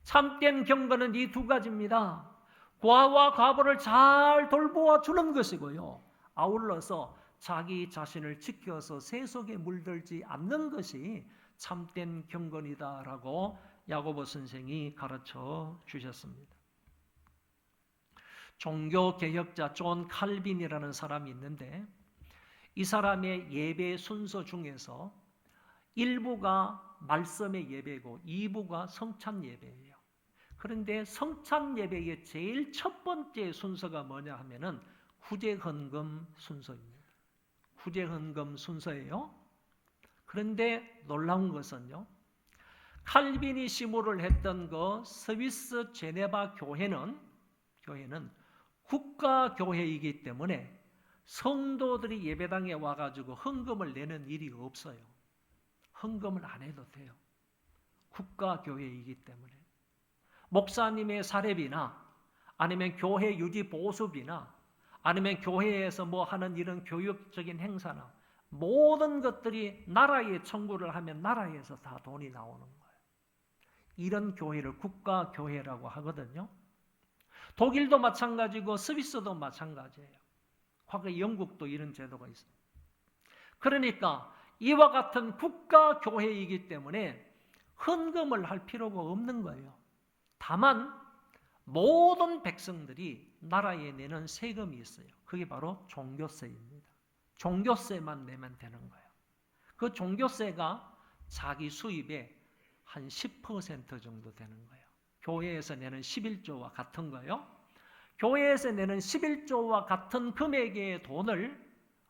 참된 경건은 이 두 가지입니다. 고아와 과부를 잘 돌보아 주는 것이고요, 아울러서 자기 자신을 지켜서 세속에 물들지 않는 것이 참된 경건이다라고 야고보 선생이 가르쳐 주셨습니다. 종교개혁자 존 칼빈이라는 사람이 있는데 이 사람의 예배 순서 중에서 일부가 말씀의 예배고 2부가 성찬 예배예요. 그런데 성찬 예배의 제일 첫 번째 순서가 뭐냐 하면은 구제헌금 순서입니다. 구제헌금 순서예요. 그런데 놀라운 것은요, 칼빈이 시무를 했던 그 스위스 제네바 교회는 국가교회이기 때문에 성도들이 예배당에 와가지고 헌금을 내는 일이 없어요. 헌금을 안 해도 돼요. 국가교회이기 때문에. 목사님의 사례비나 아니면 교회 유지 보수비나 아니면 교회에서 뭐 하는 이런 교육적인 행사나 모든 것들이 나라에 청구를 하면 나라에서 다 돈이 나오는 거예요. 이런 교회를 국가교회라고 하거든요. 독일도 마찬가지고 스위스도 마찬가지예요. 과거 영국도 이런 제도가 있어요. 그러니까 이와 같은 국가교회이기 때문에 헌금을 할 필요가 없는 거예요. 다만 모든 백성들이 나라에 내는 세금이 있어요. 그게 바로 종교세입니다. 종교세만 내면 되는 거예요. 그 종교세가 자기 수입의 한 10% 정도 되는 거예요. 교회에서 내는 11조와 같은 거예요. 교회에서 내는 11조와 같은 금액의 돈을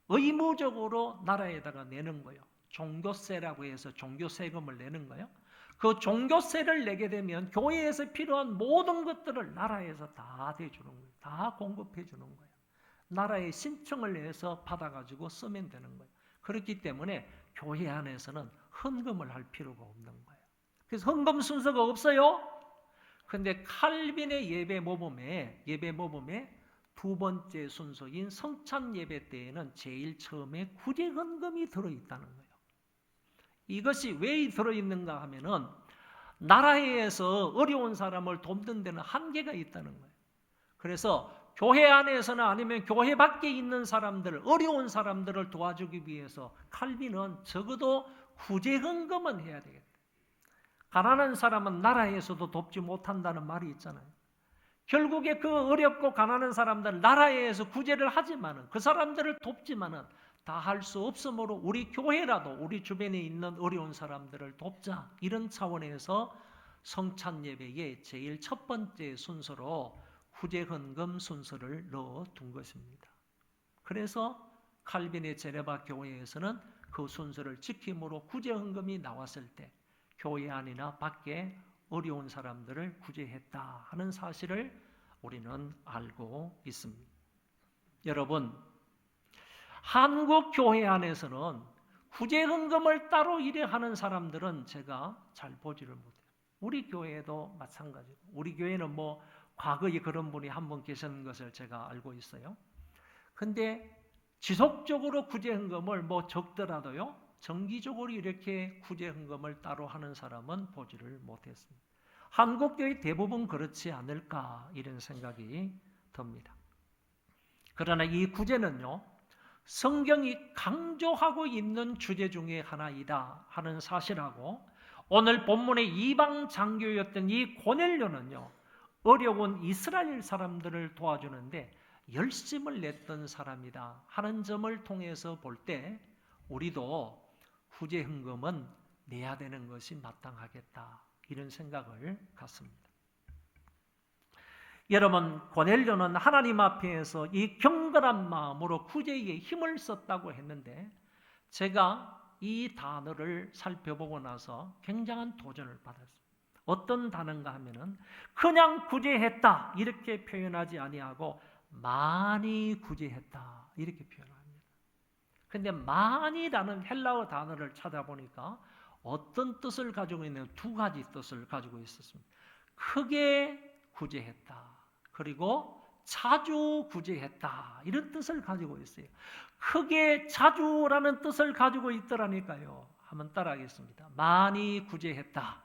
의무적으로 나라에다가 내는 거예요. 종교세라고 해서 종교세금을 내는 거예요. 그 종교세를 내게 되면 교회에서 필요한 모든 것들을 나라에서 다 대주는 거예요. 다 공급해 주는 거예요. 나라에 신청을 해서 받아가지고 쓰면 되는 거예요. 그렇기 때문에 교회 안에서는 헌금을 할 필요가 없는 거예요. 그래서 헌금 순서가 없어요. 그런데 칼빈의 예배 모범에 두 번째 순서인 성찬 예배 때에는 제일 처음에 구제 헌금이 들어있다는 거예요. 이것이 왜 들어있는가 하면은 나라에서 어려운 사람을 돕는 데는 한계가 있다는 거예요. 그래서 교회 안에서나 아니면 교회 밖에 있는 사람들, 어려운 사람들을 도와주기 위해서 칼빈은 적어도 구제 헌금은 해야 되겠다. 가난한 사람은 나라에서도 돕지 못한다는 말이 있잖아요. 결국에 그 어렵고 가난한 사람들 나라에서 구제를 하지만은 그 사람들을 돕지만은 다 할 수 없으므로 우리 교회라도 우리 주변에 있는 어려운 사람들을 돕자, 이런 차원에서 성찬 예배의 제일 첫 번째 순서로 구제헌금 순서를 넣어둔 것입니다. 그래서 칼빈의 제네바 교회에서는 그 순서를 지킴으로 구제헌금이 나왔을 때 교회 안이나 밖에 어려운 사람들을 구제했다 하는 사실을 우리는 알고 있습니다. 여러분, 한국 교회 안에서는 구제헌금을 따로 이래 하는 사람들은 제가 잘 보지를 못해요. 우리 교회도 마찬가지고, 우리 교회는 뭐 과거에 그런 분이 한 분 계셨는 것을 제가 알고 있어요. 근데 지속적으로 구제헌금을 뭐 적더라도요, 정기적으로 이렇게 구제헌금을 따로 하는 사람은 보지를 못했습니다. 한국교회 대부분 그렇지 않을까, 이런 생각이 듭니다. 그러나 이 구제는요, 성경이 강조하고 있는 주제 중에 하나이다 하는 사실하고, 오늘 본문의 이방 장교였던 이 고넬료는요, 어려운 이스라엘 사람들을 도와주는데 열심을 냈던 사람이다 하는 점을 통해서 볼 때 우리도 구제헌금은 내야 되는 것이 마땅하겠다, 이런 생각을 갖습니다. 여러분, 고넬료는 하나님 앞에서 이 경건한 마음으로 구제에 힘을 썼다고 했는데, 제가 이 단어를 살펴보고 나서 굉장한 도전을 받았습니다. 어떤 단어인가 하면은 그냥 구제했다 이렇게 표현하지 아니하고 많이 구제했다 이렇게 표현합니다. 그런데 많이라는 헬라어 단어를 찾아보니까 어떤 뜻을 가지고 있는 두 가지 뜻을 가지고 있었습니다. 크게 구제했다, 그리고 자주 구제했다, 이런 뜻을 가지고 있어요. 크게 자주라는 뜻을 가지고 있더라니까요. 한번 따라하겠습니다. 많이 구제했다.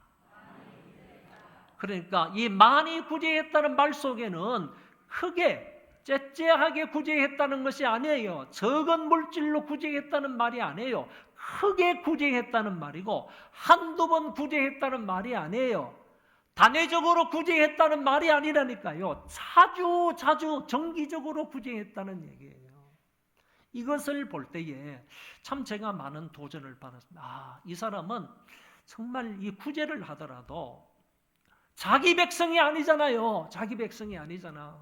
그러니까 이 많이 구제했다는 말 속에는 크게 째째하게 구제했다는 것이 아니에요. 적은 물질로 구제했다는 말이 아니에요. 크게 구제했다는 말이고 한두 번 구제했다는 말이 아니에요. 단회적으로 구제했다는 말이 아니라니까요. 자주 정기적으로 구제했다는 얘기예요. 이것을 볼 때에 참 제가 많은 도전을 받았습니다. 이 사람은 정말 이 구제를 하더라도 자기 백성이 아니잖아요. 자기 백성이 아니잖아.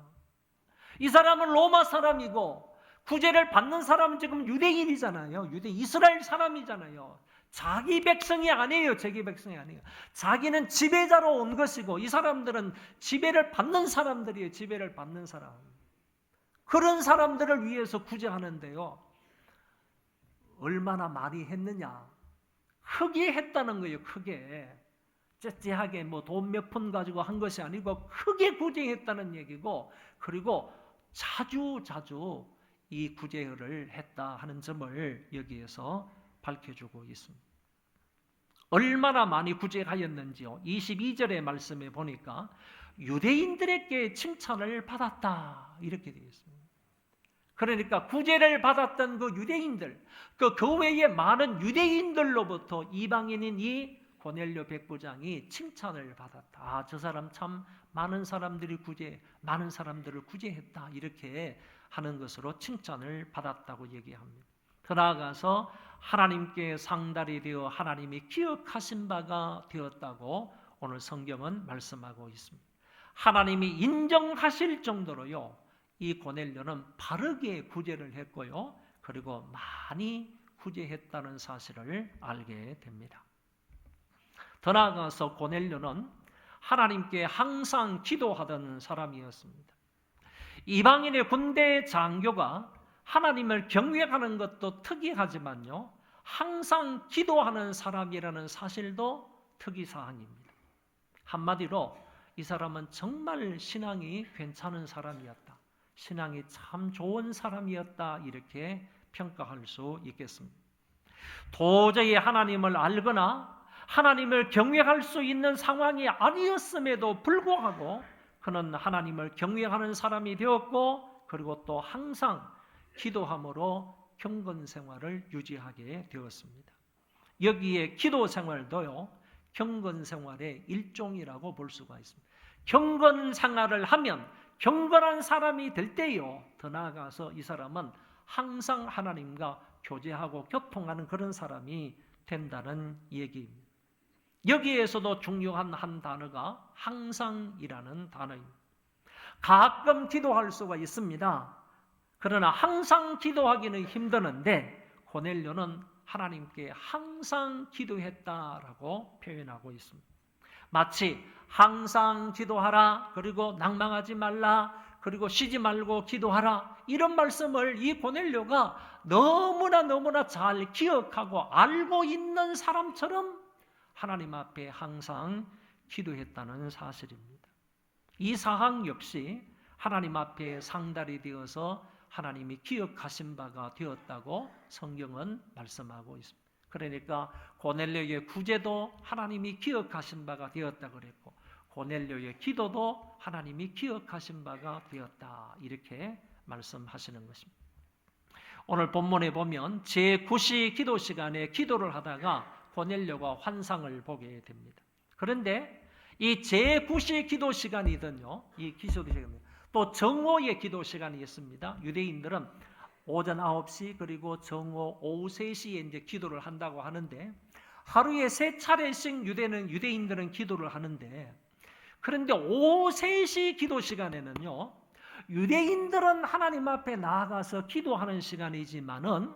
이 사람은 로마 사람이고 구제를 받는 사람은 지금 유대인이잖아요. 이스라엘 사람이잖아요. 자기 백성이 아니에요. 자기 백성이 아니에요. 자기는 지배자로 온 것이고 이 사람들은 지배를 받는 사람들이에요. 지배를 받는 사람. 그런 사람들을 위해서 구제하는데요. 얼마나 많이 했느냐? 크게 했다는 거예요. 크게. 째째하게 뭐 돈 몇 푼 가지고 한 것이 아니고 크게 구제했다는 얘기고, 그리고 자주 이 구제를 했다 하는 점을 여기에서 밝혀주고 있습니다. 얼마나 많이 구제하였는지요. 22절의 말씀에 보니까 유대인들에게 칭찬을 받았다 이렇게 되어 있습니다. 그러니까 구제를 받았던 그 유대인들, 그 교회의 많은 유대인들로부터 이방인인 이 고넬료 백부장이 칭찬을 받았다. 저 사람 참 많은 사람들을 구제했다 이렇게 하는 것으로 칭찬을 받았다고 얘기합니다. 더 나아가서 하나님께 상달이 되어 하나님이 기억하신 바가 되었다고 오늘 성경은 말씀하고 있습니다. 하나님이 인정하실 정도로요, 이 고넬료는 바르게 구제를 했고요, 그리고 많이 구제했다는 사실을 알게 됩니다. 더 나아가서 고넬료는 하나님께 항상 기도하던 사람이었습니다. 이방인의 군대 장교가 하나님을 경외하는 것도 특이하지만요, 항상 기도하는 사람이라는 사실도 특이사항입니다. 한마디로 이 사람은 정말 신앙이 괜찮은 사람이었다, 신앙이 참 좋은 사람이었다 이렇게 평가할 수 있겠습니다. 도저히 하나님을 알거나 하나님을 경외할 수 있는 상황이 아니었음에도 불구하고 그는 하나님을 경외하는 사람이 되었고, 그리고 또 항상 기도함으로 경건 생활을 유지하게 되었습니다. 여기에 기도 생활도요, 경건 생활의 일종이라고 볼 수가 있습니다. 경건 생활을 하면 경건한 사람이 될 때요, 더 나아가서 이 사람은 항상 하나님과 교제하고 교통하는 그런 사람이 된다는 얘기입니다. 여기에서도 중요한 한 단어가 항상이라는 단어입니다. 가끔 기도할 수가 있습니다. 그러나 항상 기도하기는 힘드는데 고넬료는 하나님께 항상 기도했다라고 표현하고 있습니다. 마치 항상 기도하라, 그리고 낭망하지 말라, 그리고 쉬지 말고 기도하라, 이런 말씀을 이 고넬료가 너무나 잘 기억하고 알고 있는 사람처럼 하나님 앞에 항상 기도했다는 사실입니다. 이 사항 역시 하나님 앞에 상달이 되어서 하나님이 기억하신 바가 되었다고 성경은 말씀하고 있습니다. 그러니까 고넬료의 구제도 하나님이 기억하신 바가 되었다 그랬고, 고넬료의 기도도 하나님이 기억하신 바가 되었다 이렇게 말씀하시는 것입니다. 오늘 본문에 보면 제9시 기도 시간에 기도를 하다가 고넬료가 환상을 보게 됩니다. 그런데 이 제9시 기도 시간이든요, 이 기도 시간, 또 정오의 기도 시간이 있습니다. 유대인들은 오전 9시 그리고 정오 오후 3시에 이제 기도를 한다고 하는데, 하루에 3차례씩 유대인들은 기도를 하는데, 그런데 오후 3시 기도 시간에는요, 유대인들은 하나님 앞에 나아가서 기도하는 시간이지만은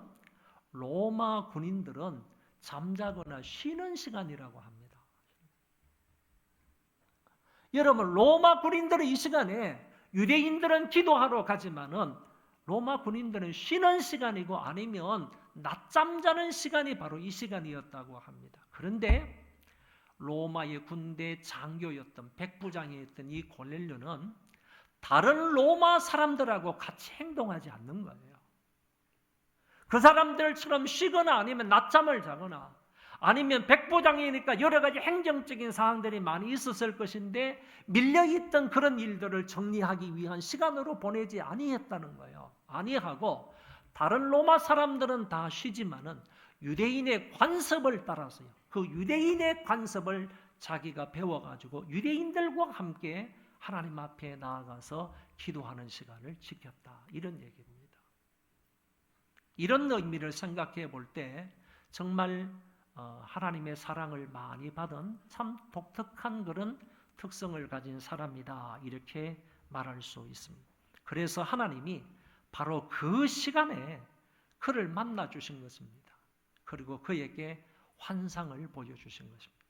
로마 군인들은 잠자거나 쉬는 시간이라고 합니다. 여러분, 로마 군인들은 이 시간에 유대인들은 기도하러 가지만은 로마 군인들은 쉬는 시간이고 아니면 낮잠 자는 시간이 바로 이 시간이었다고 합니다. 그런데 로마의 군대 장교였던 백부장이었던 이 고넬료는 다른 로마 사람들하고 같이 행동하지 않는 거예요. 그 사람들처럼 쉬거나 아니면 낮잠을 자거나 아니면 백부장이니까 여러 가지 행정적인 사항들이 많이 있었을 것인데 밀려있던 그런 일들을 정리하기 위한 시간으로 보내지 아니했다는 거예요. 아니하고 다른 로마 사람들은 다 쉬지만은 유대인의 관습을 따라서요, 그 유대인의 관습을 자기가 배워가지고 유대인들과 함께 하나님 앞에 나아가서 기도하는 시간을 지켰다. 이런 얘기입니다. 이런 의미를 생각해 볼 때 정말 하나님의 사랑을 많이 받은 참 독특한 그런 특성을 가진 사람이다. 이렇게 말할 수 있습니다. 그래서 하나님이 바로 그 시간에 그를 만나 주신 것입니다. 그리고 그에게 환상을 보여주신 것입니다.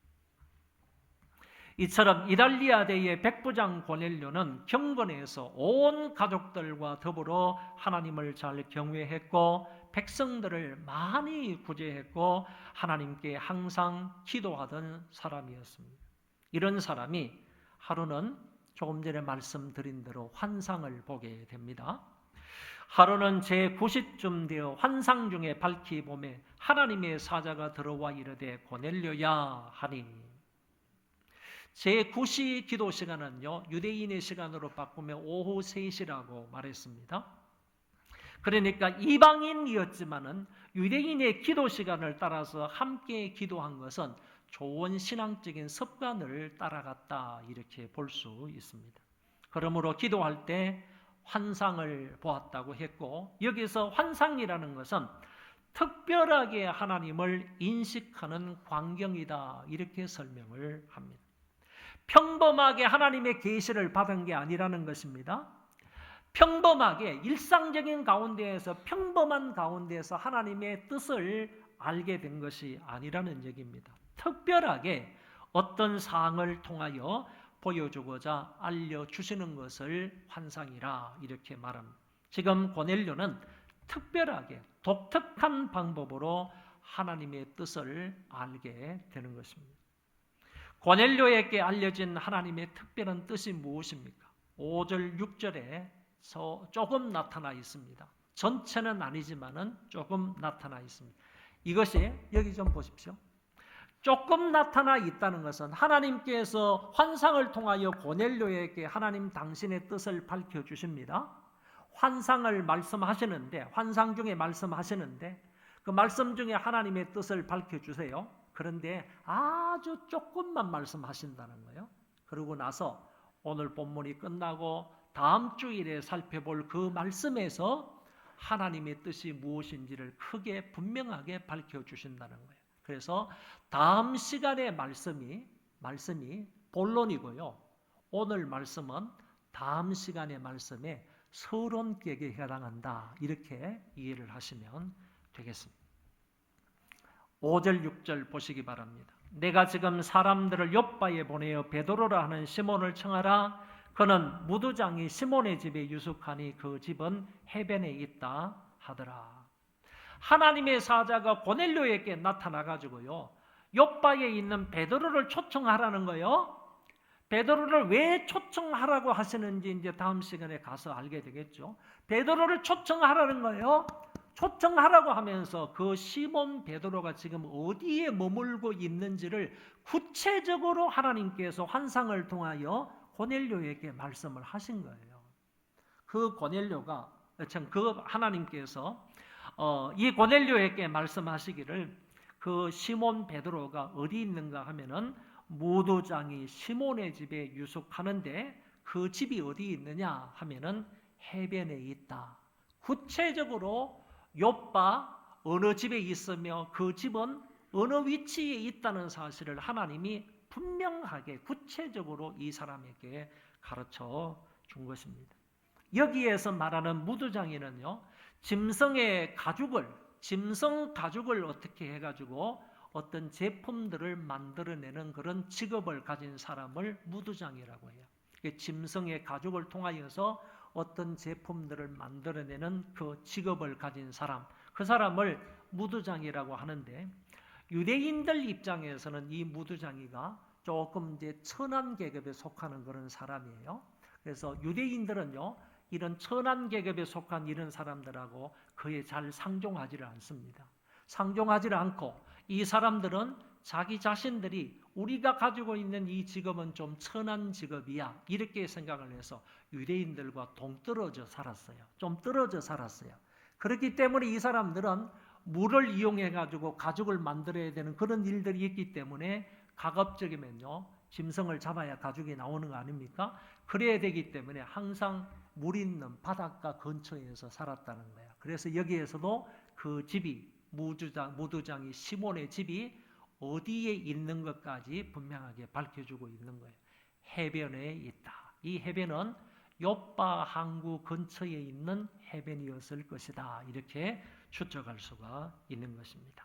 이처럼 이달리아대의 백부장 고넬료는 경건에서 온 가족들과 더불어 하나님을 잘 경외했고 백성들을 많이 구제했고 하나님께 항상 기도하던 사람이었습니다. 이런 사람이 하루는 조금 전에 말씀드린 대로 환상을 보게 됩니다. 하루는 제9시쯤 되어 환상 중에 밝히 보매 하나님의 사자가 들어와 이르되 고넬료야 하니, 제9시 기도 시간은요 유대인의 시간으로 바꾸면 오후 3시라고 말했습니다. 그러니까 이방인이었지만은 유대인의 기도 시간을 따라서 함께 기도한 것은 좋은 신앙적인 습관을 따라갔다 이렇게 볼 수 있습니다. 그러므로 기도할 때 환상을 보았다고 했고, 여기서 환상이라는 것은 특별하게 하나님을 인식하는 광경이다 이렇게 설명을 합니다. 평범하게 하나님의 계시를 받은 게 아니라는 것입니다. 평범하게 일상적인 가운데에서 평범한 가운데에서 하나님의 뜻을 알게 된 것이 아니라는 얘기입니다. 특별하게 어떤 사항을 통하여 보여주고자 알려주시는 것을 환상이라 이렇게 말합니다. 지금 고넬료는 특별하게 독특한 방법으로 하나님의 뜻을 알게 되는 것입니다. 고넬료에게 알려진 하나님의 특별한 뜻이 무엇입니까? 5절, 6절에 조금 나타나 있습니다. 전체는 아니지만은 조금 나타나 있습니다. 이것이 여기 좀 보십시오. 조금 나타나 있다는 것은 하나님께서 환상을 통하여 고넬료에게 하나님 당신의 뜻을 밝혀주십니다. 환상을 말씀하시는데, 환상 중에 말씀하시는데 그 말씀 중에 하나님의 뜻을 밝혀주세요. 그런데 아주 조금만 말씀하신다는 거예요. 그러고 나서 오늘 본문이 끝나고 다음 주일에 살펴볼 그 말씀에서 하나님의 뜻이 무엇인지를 크게 분명하게 밝혀주신다는 거예요. 그래서 다음 시간의 말씀이 본론이고요. 오늘 말씀은 다음 시간의 말씀에 서론격에 해당한다. 이렇게 이해를 하시면 되겠습니다. 5절, 6절 보시기 바랍니다. 내가 지금 사람들을 욥바에 보내어 베드로라 하는 시몬을 청하라. 그는 무두장이 시몬의 집에 유숙하니 그 집은 해변에 있다 하더라. 하나님의 사자가 고넬료에게 나타나가지고요 욥바에 있는 베드로를 초청하라는 거예요. 베드로를 왜 초청하라고 하시는지 이제 다음 시간에 가서 알게 되겠죠. 베드로를 초청하라는 거예요. 초청하라고 하면서 그 시몬 베드로가 지금 어디에 머물고 있는지를 구체적으로 하나님께서 환상을 통하여 고넬료에게 말씀을 하신 거예요. 그 고넬료가 그 하나님께서 이 고넬료에게 말씀하시기를 그 시몬 베드로가 어디 있는가 하면은 무두장이 시몬의 집에 유숙하는데 그 집이 어디 있느냐 하면은 해변에 있다. 구체적으로 욥바 어느 집에 있으며 그 집은 어느 위치에 있다는 사실을 하나님이 분명하게 구체적으로 이 사람에게 가르쳐 준 것입니다. 여기에서 말하는 무두장이는요 짐승 가죽을 어떻게 해가지고 어떤 제품들을 만들어내는 그런 직업을 가진 사람을 무두장이라고 해요. 짐승의 가죽을 통하여서 어떤 제품들을 만들어내는 그 직업을 가진 사람, 그 사람을 무두장이라고 하는데, 유대인들 입장에서는 이 무두장이가 조금 이제 천한 계급에 속하는 그런 사람이에요. 그래서 유대인들은요 이런 천한 계급에 속한 이런 사람들하고 그에 잘 상종하지를 않습니다. 상종하지를 않고 이 사람들은 자기 자신들이 우리가 가지고 있는 이 직업은 좀 천한 직업이야 이렇게 생각을 해서 유대인들과 동떨어져 살았어요. 좀 떨어져 살았어요. 그렇기 때문에 이 사람들은 물을 이용해 가지고 가죽을 만들어야 되는 그런 일들이 있기 때문에 가급적이면요 짐승을 잡아야 가죽이 나오는 거 아닙니까? 그래야 되기 때문에 항상 물 있는 바닷가 근처에서 살았다는 거예요. 그래서 여기에서도 그 집이 무두장이 시몬의 집이 어디에 있는 것까지 분명하게 밝혀주고 있는 거예요. 해변에 있다. 이 해변은 요빠 항구 근처에 있는 해변이었을 것이다. 이렇게 추측할 수가 있는 것입니다.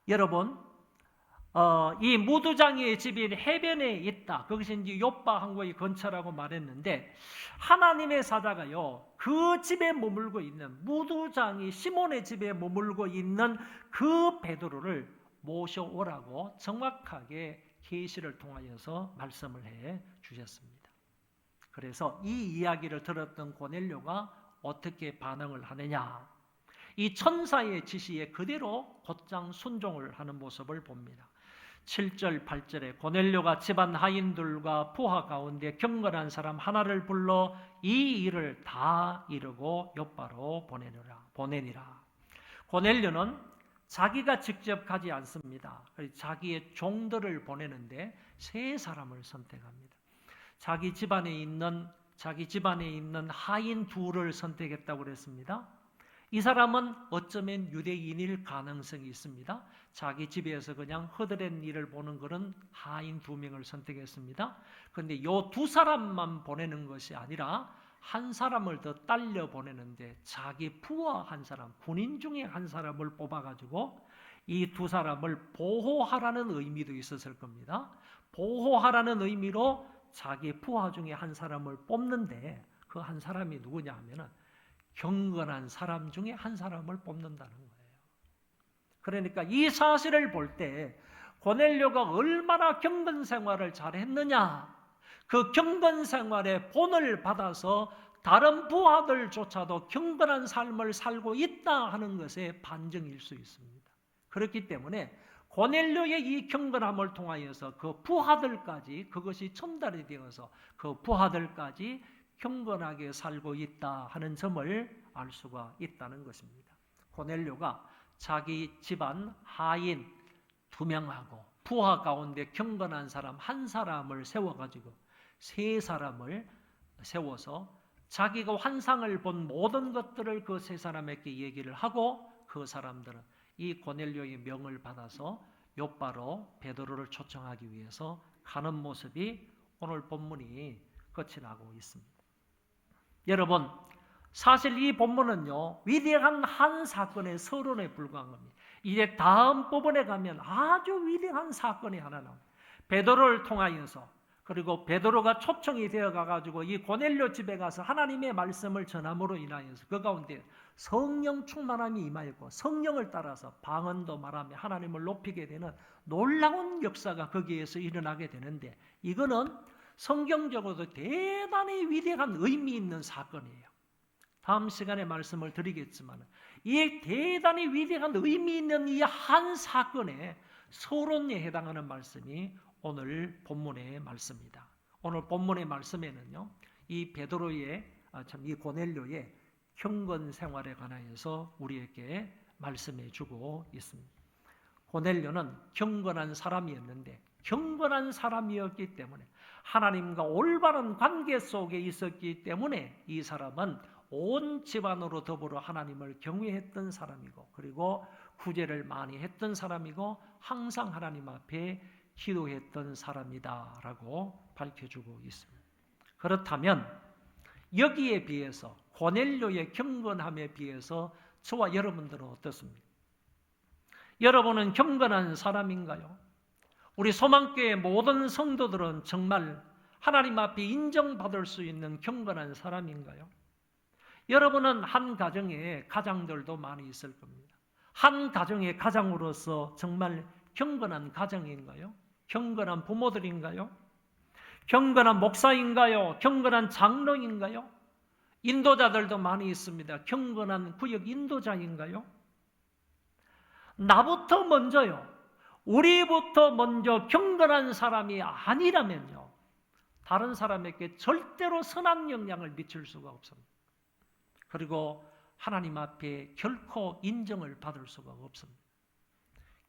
여러분, 이 무두장의 집이 해변에 있다. 거기서 이제 요빠 항구의 근처라고 말했는데 하나님의 사자가요 그 집에 머물고 있는 무두장이 시몬의 집에 머물고 있는 그 베드로를 모셔오라고 정확하게 계시를 통하여서 말씀을 해 주셨습니다. 그래서 이 이야기를 들었던 고넬료가 어떻게 반응을 하느냐? 이 천사의 지시에 그대로 곧장 순종을 하는 모습을 봅니다. 7절, 8절에 고넬료가 집안 하인들과 부하 가운데 경건한 사람 하나를 불러 이 일을 다 이루고 요빠로 보내니라. 고넬료는 자기가 직접 가지 않습니다. 자기의 종들을 보내는데 세 사람을 선택합니다. 자기 집안에 있는 하인 둘을 선택했다고 그랬습니다. 이 사람은 어쩌면 유대인일 가능성이 있습니다. 자기 집에서 그냥 허드렛 일을 보는 그런 하인 2명을 선택했습니다. 그런데 이 두 사람만 보내는 것이 아니라 한 사람을 더 딸려 보내는데 자기 부하 한 사람, 군인 중에 한 사람을 뽑아가지고 이 두 사람을 보호하라는 의미도 있었을 겁니다. 보호하라는 의미로 자기 부하 중에 한 사람을 뽑는데 그 한 사람이 누구냐 하면은 경건한 사람 중에 한 사람을 뽑는다는 거예요. 그러니까 이 사실을 볼 때 고넬료가 얼마나 경건 생활을 잘했느냐, 그 경건 생활의 본을 받아서 다른 부하들조차도 경건한 삶을 살고 있다 하는 것의 반증일 수 있습니다. 그렇기 때문에 고넬료의 이 경건함을 통하여서 그 부하들까지 그것이 전달이 되어서 그 부하들까지 경건하게 살고 있다 하는 점을 알 수가 있다는 것입니다. 고넬료가 자기 집안 하인 2명하고 부하 가운데 경건한 사람 한 사람을 세워가지고 세 사람을 세워서 자기가 환상을 본 모든 것들을 그 세 사람에게 얘기를 하고 그 사람들은 이 고넬료의 명을 받아서 요빠로 베드로를 초청하기 위해서 가는 모습이 오늘 본문이 끝이 나고 있습니다. 여러분, 사실 이 본문은요 위대한 한 사건의 서론에 불과한 겁니다. 이제 다음 부분에 가면 아주 위대한 사건이 하나 나옵니다. 베드로를 통하여서, 그리고 베드로가 초청이 되어 가지고 이 고넬료 집에 가서 하나님의 말씀을 전함으로 인하여서 그 가운데 성령 충만함이 임하였고 성령을 따라서 방언도 말하며 하나님을 높이게 되는 놀라운 역사가 거기에서 일어나게 되는데, 이거는 성경적으로도 대단히 위대한 의미 있는 사건이에요. 다음 시간에 말씀을 드리겠지만 이 대단히 위대한 의미 있는 이 한 사건의 서론에 해당하는 말씀이 오늘 본문의 말씀입니다. 오늘 본문의 말씀에는요 이 베드로의 이 고넬료의 경건 생활에 관하여서 우리에게 말씀해 주고 있습니다. 고넬료는 경건한 사람이었는데 경건한 사람이었기 때문에 하나님과 올바른 관계 속에 있었기 때문에 이 사람은 온 집안으로 더불어 하나님을 경외했던 사람이고, 그리고 구제를 많이 했던 사람이고 항상 하나님 앞에 기도했던 사람이다라고 밝혀주고 있습니다. 그렇다면 여기에 비해서 고넬료의 경건함에 비해서 저와 여러분들은 어떻습니까? 여러분은 경건한 사람인가요? 우리 소망교회 모든 성도들은 정말 하나님 앞에 인정받을 수 있는 경건한 사람인가요? 여러분은 한 가정에 가장들도 많이 있을 겁니다. 한 가정의 가장으로서 정말 경건한 가정인가요? 경건한 부모들인가요? 경건한 목사인가요? 경건한 장로인가요? 인도자들도 많이 있습니다. 경건한 구역 인도자인가요? 나부터 먼저요. 우리부터 먼저 경건한 사람이 아니라면요, 다른 사람에게 절대로 선한 영향을 미칠 수가 없습니다. 그리고 하나님 앞에 결코 인정을 받을 수가 없습니다.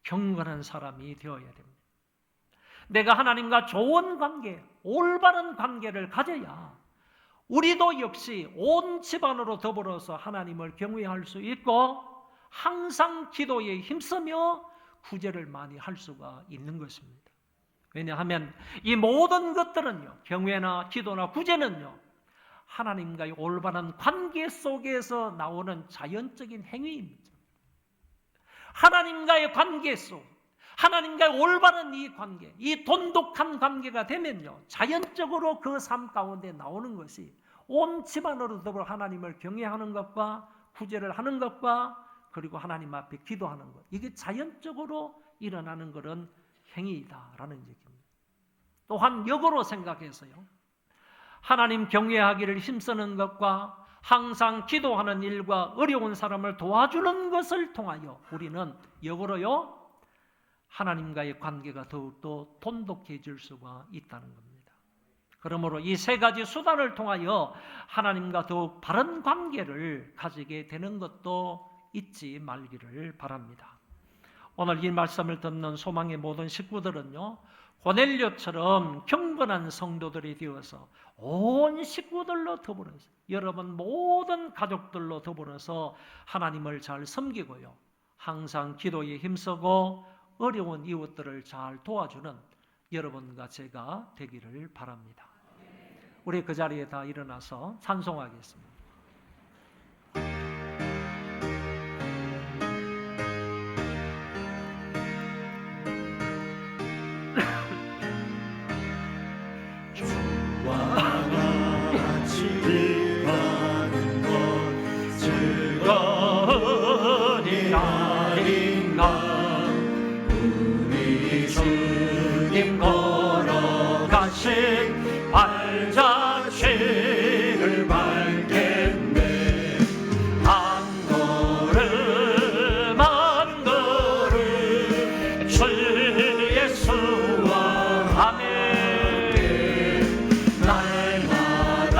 경건한 사람이 되어야 됩니다. 내가 하나님과 좋은 관계, 올바른 관계를 가져야 우리도 역시 온 집안으로 더불어서 하나님을 경외할 수 있고 항상 기도에 힘쓰며 구제를 많이 할 수가 있는 것입니다. 왜냐하면 이 모든 것들은요, 경외나 기도나 구제는요, 하나님과의 올바른 관계 속에서 나오는 자연적인 행위입니다. 하나님과의 관계 속, 하나님과의 올바른 이 관계, 이 돈독한 관계가 되면요, 자연적으로 그 삶 가운데 나오는 것이 온 집안으로 더불어 하나님을 경외하는 것과 구제를 하는 것과 그리고 하나님 앞에 기도하는 것, 이게 자연적으로 일어나는 그런 행위이다라는 얘기입니다. 또한 역으로 생각해서요, 하나님 경외하기를 힘쓰는 것과 항상 기도하는 일과 어려운 사람을 도와주는 것을 통하여 우리는 역으로요, 하나님과의 관계가 더욱더 돈독해질 수가 있다는 겁니다. 그러므로 이 세 가지 수단을 통하여 하나님과 더욱 바른 관계를 가지게 되는 것도 잊지 말기를 바랍니다. 오늘 이 말씀을 듣는 소망의 모든 식구들은요, 고넬료처럼 경건한 성도들이 되어서 온 식구들로 더불어서, 여러분 모든 가족들로 더불어서 하나님을 잘 섬기고요, 항상 기도에 힘쓰고 어려운 이웃들을 잘 도와주는 여러분과 제가 되기를 바랍니다. 우리 그 자리에 다 일어나서 찬송하겠습니다.
발자취를 밟겠네. 한 걸음 한 걸음 주 예수와 함께 날마다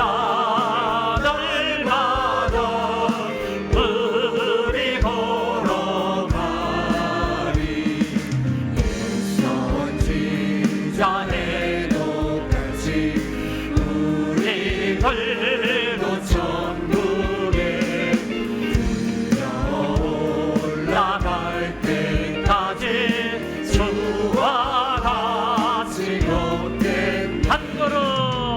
우리 걸어가리. 선지자의 걸로 천국에 올라갈 때까지 주와 같이 걷는 한 걸음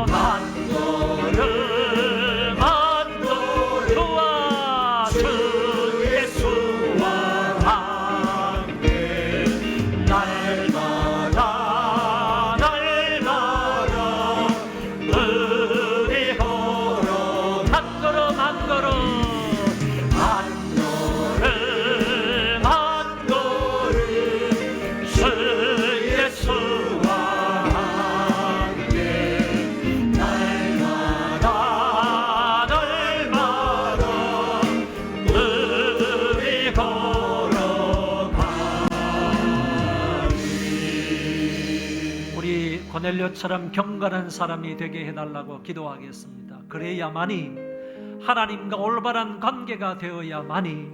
한 걸음 한 걸음 주와 주 예수와 함께 날마다
고넬료처럼 경건한 사람이 되게 해달라고 기도하겠습니다. 그래야만이 하나님과 올바른 관계가 되어야만이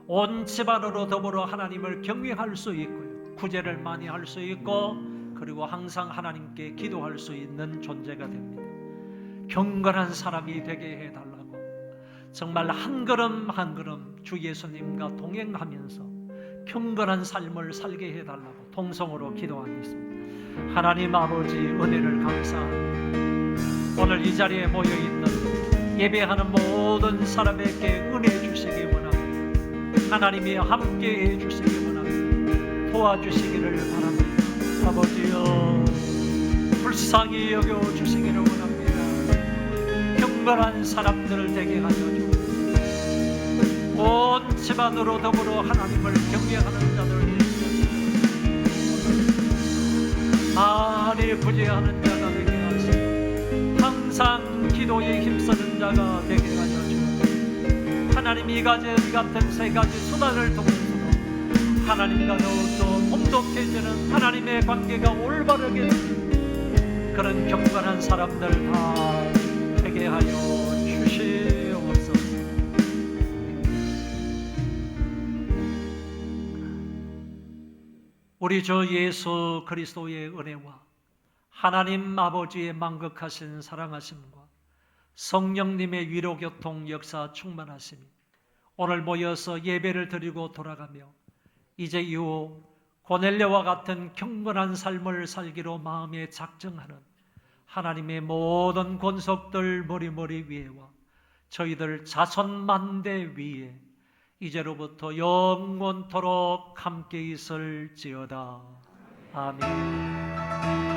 온 집안으로 더불어 하나님을 경외할 수 있고요, 구제를 많이 할 수 있고 그리고 항상 하나님께 기도할 수 있는 존재가 됩니다. 경건한 사람이 되게 해달라고 정말 한 걸음 한 걸음 주 예수님과 동행하면서 경건한 삶을 살게 해달라고 통성으로 기도하겠습니다. 하나님 아버지, 은혜를 감사합니다. 오늘 이 자리에 모여있는 예배하는 모든 사람에게 은혜 주시기 원합니다. 하나님이 함께 해주시기 원합니다. 도와주시기를 바랍니다. 아버지여, 불쌍히 여겨주시기를 원합니다. 경건한 사람들을 되게 하여주고 온 집안으로 더불어 하나님을 경외하는 자들을 많이 구제하는 자가 되게 하시고 항상 기도에 힘쓰는 자가 되게 하여 주옵소서. 하나님 이 같은 세 가지 수단을 통해서도 하나님과 더욱더 돈독해지는 하나님의 관계가 올바르게 되는 그런 경건한 사람들 다 되게 하여 주시옵소서. 우리 주 예수 그리스도의 은혜와 하나님 아버지의 만극하신 사랑하심과 성령님의 위로교통 역사 충만하심이 오늘 모여서 예배를 드리고 돌아가며 이제 이후 고넬료와 같은 경건한 삶을 살기로 마음에 작정하는 하나님의 모든 권속들 머리머리 위에와 저희들 자손 만대 위에 이제로부터 영원토록 함께 있을지어다. 아멘.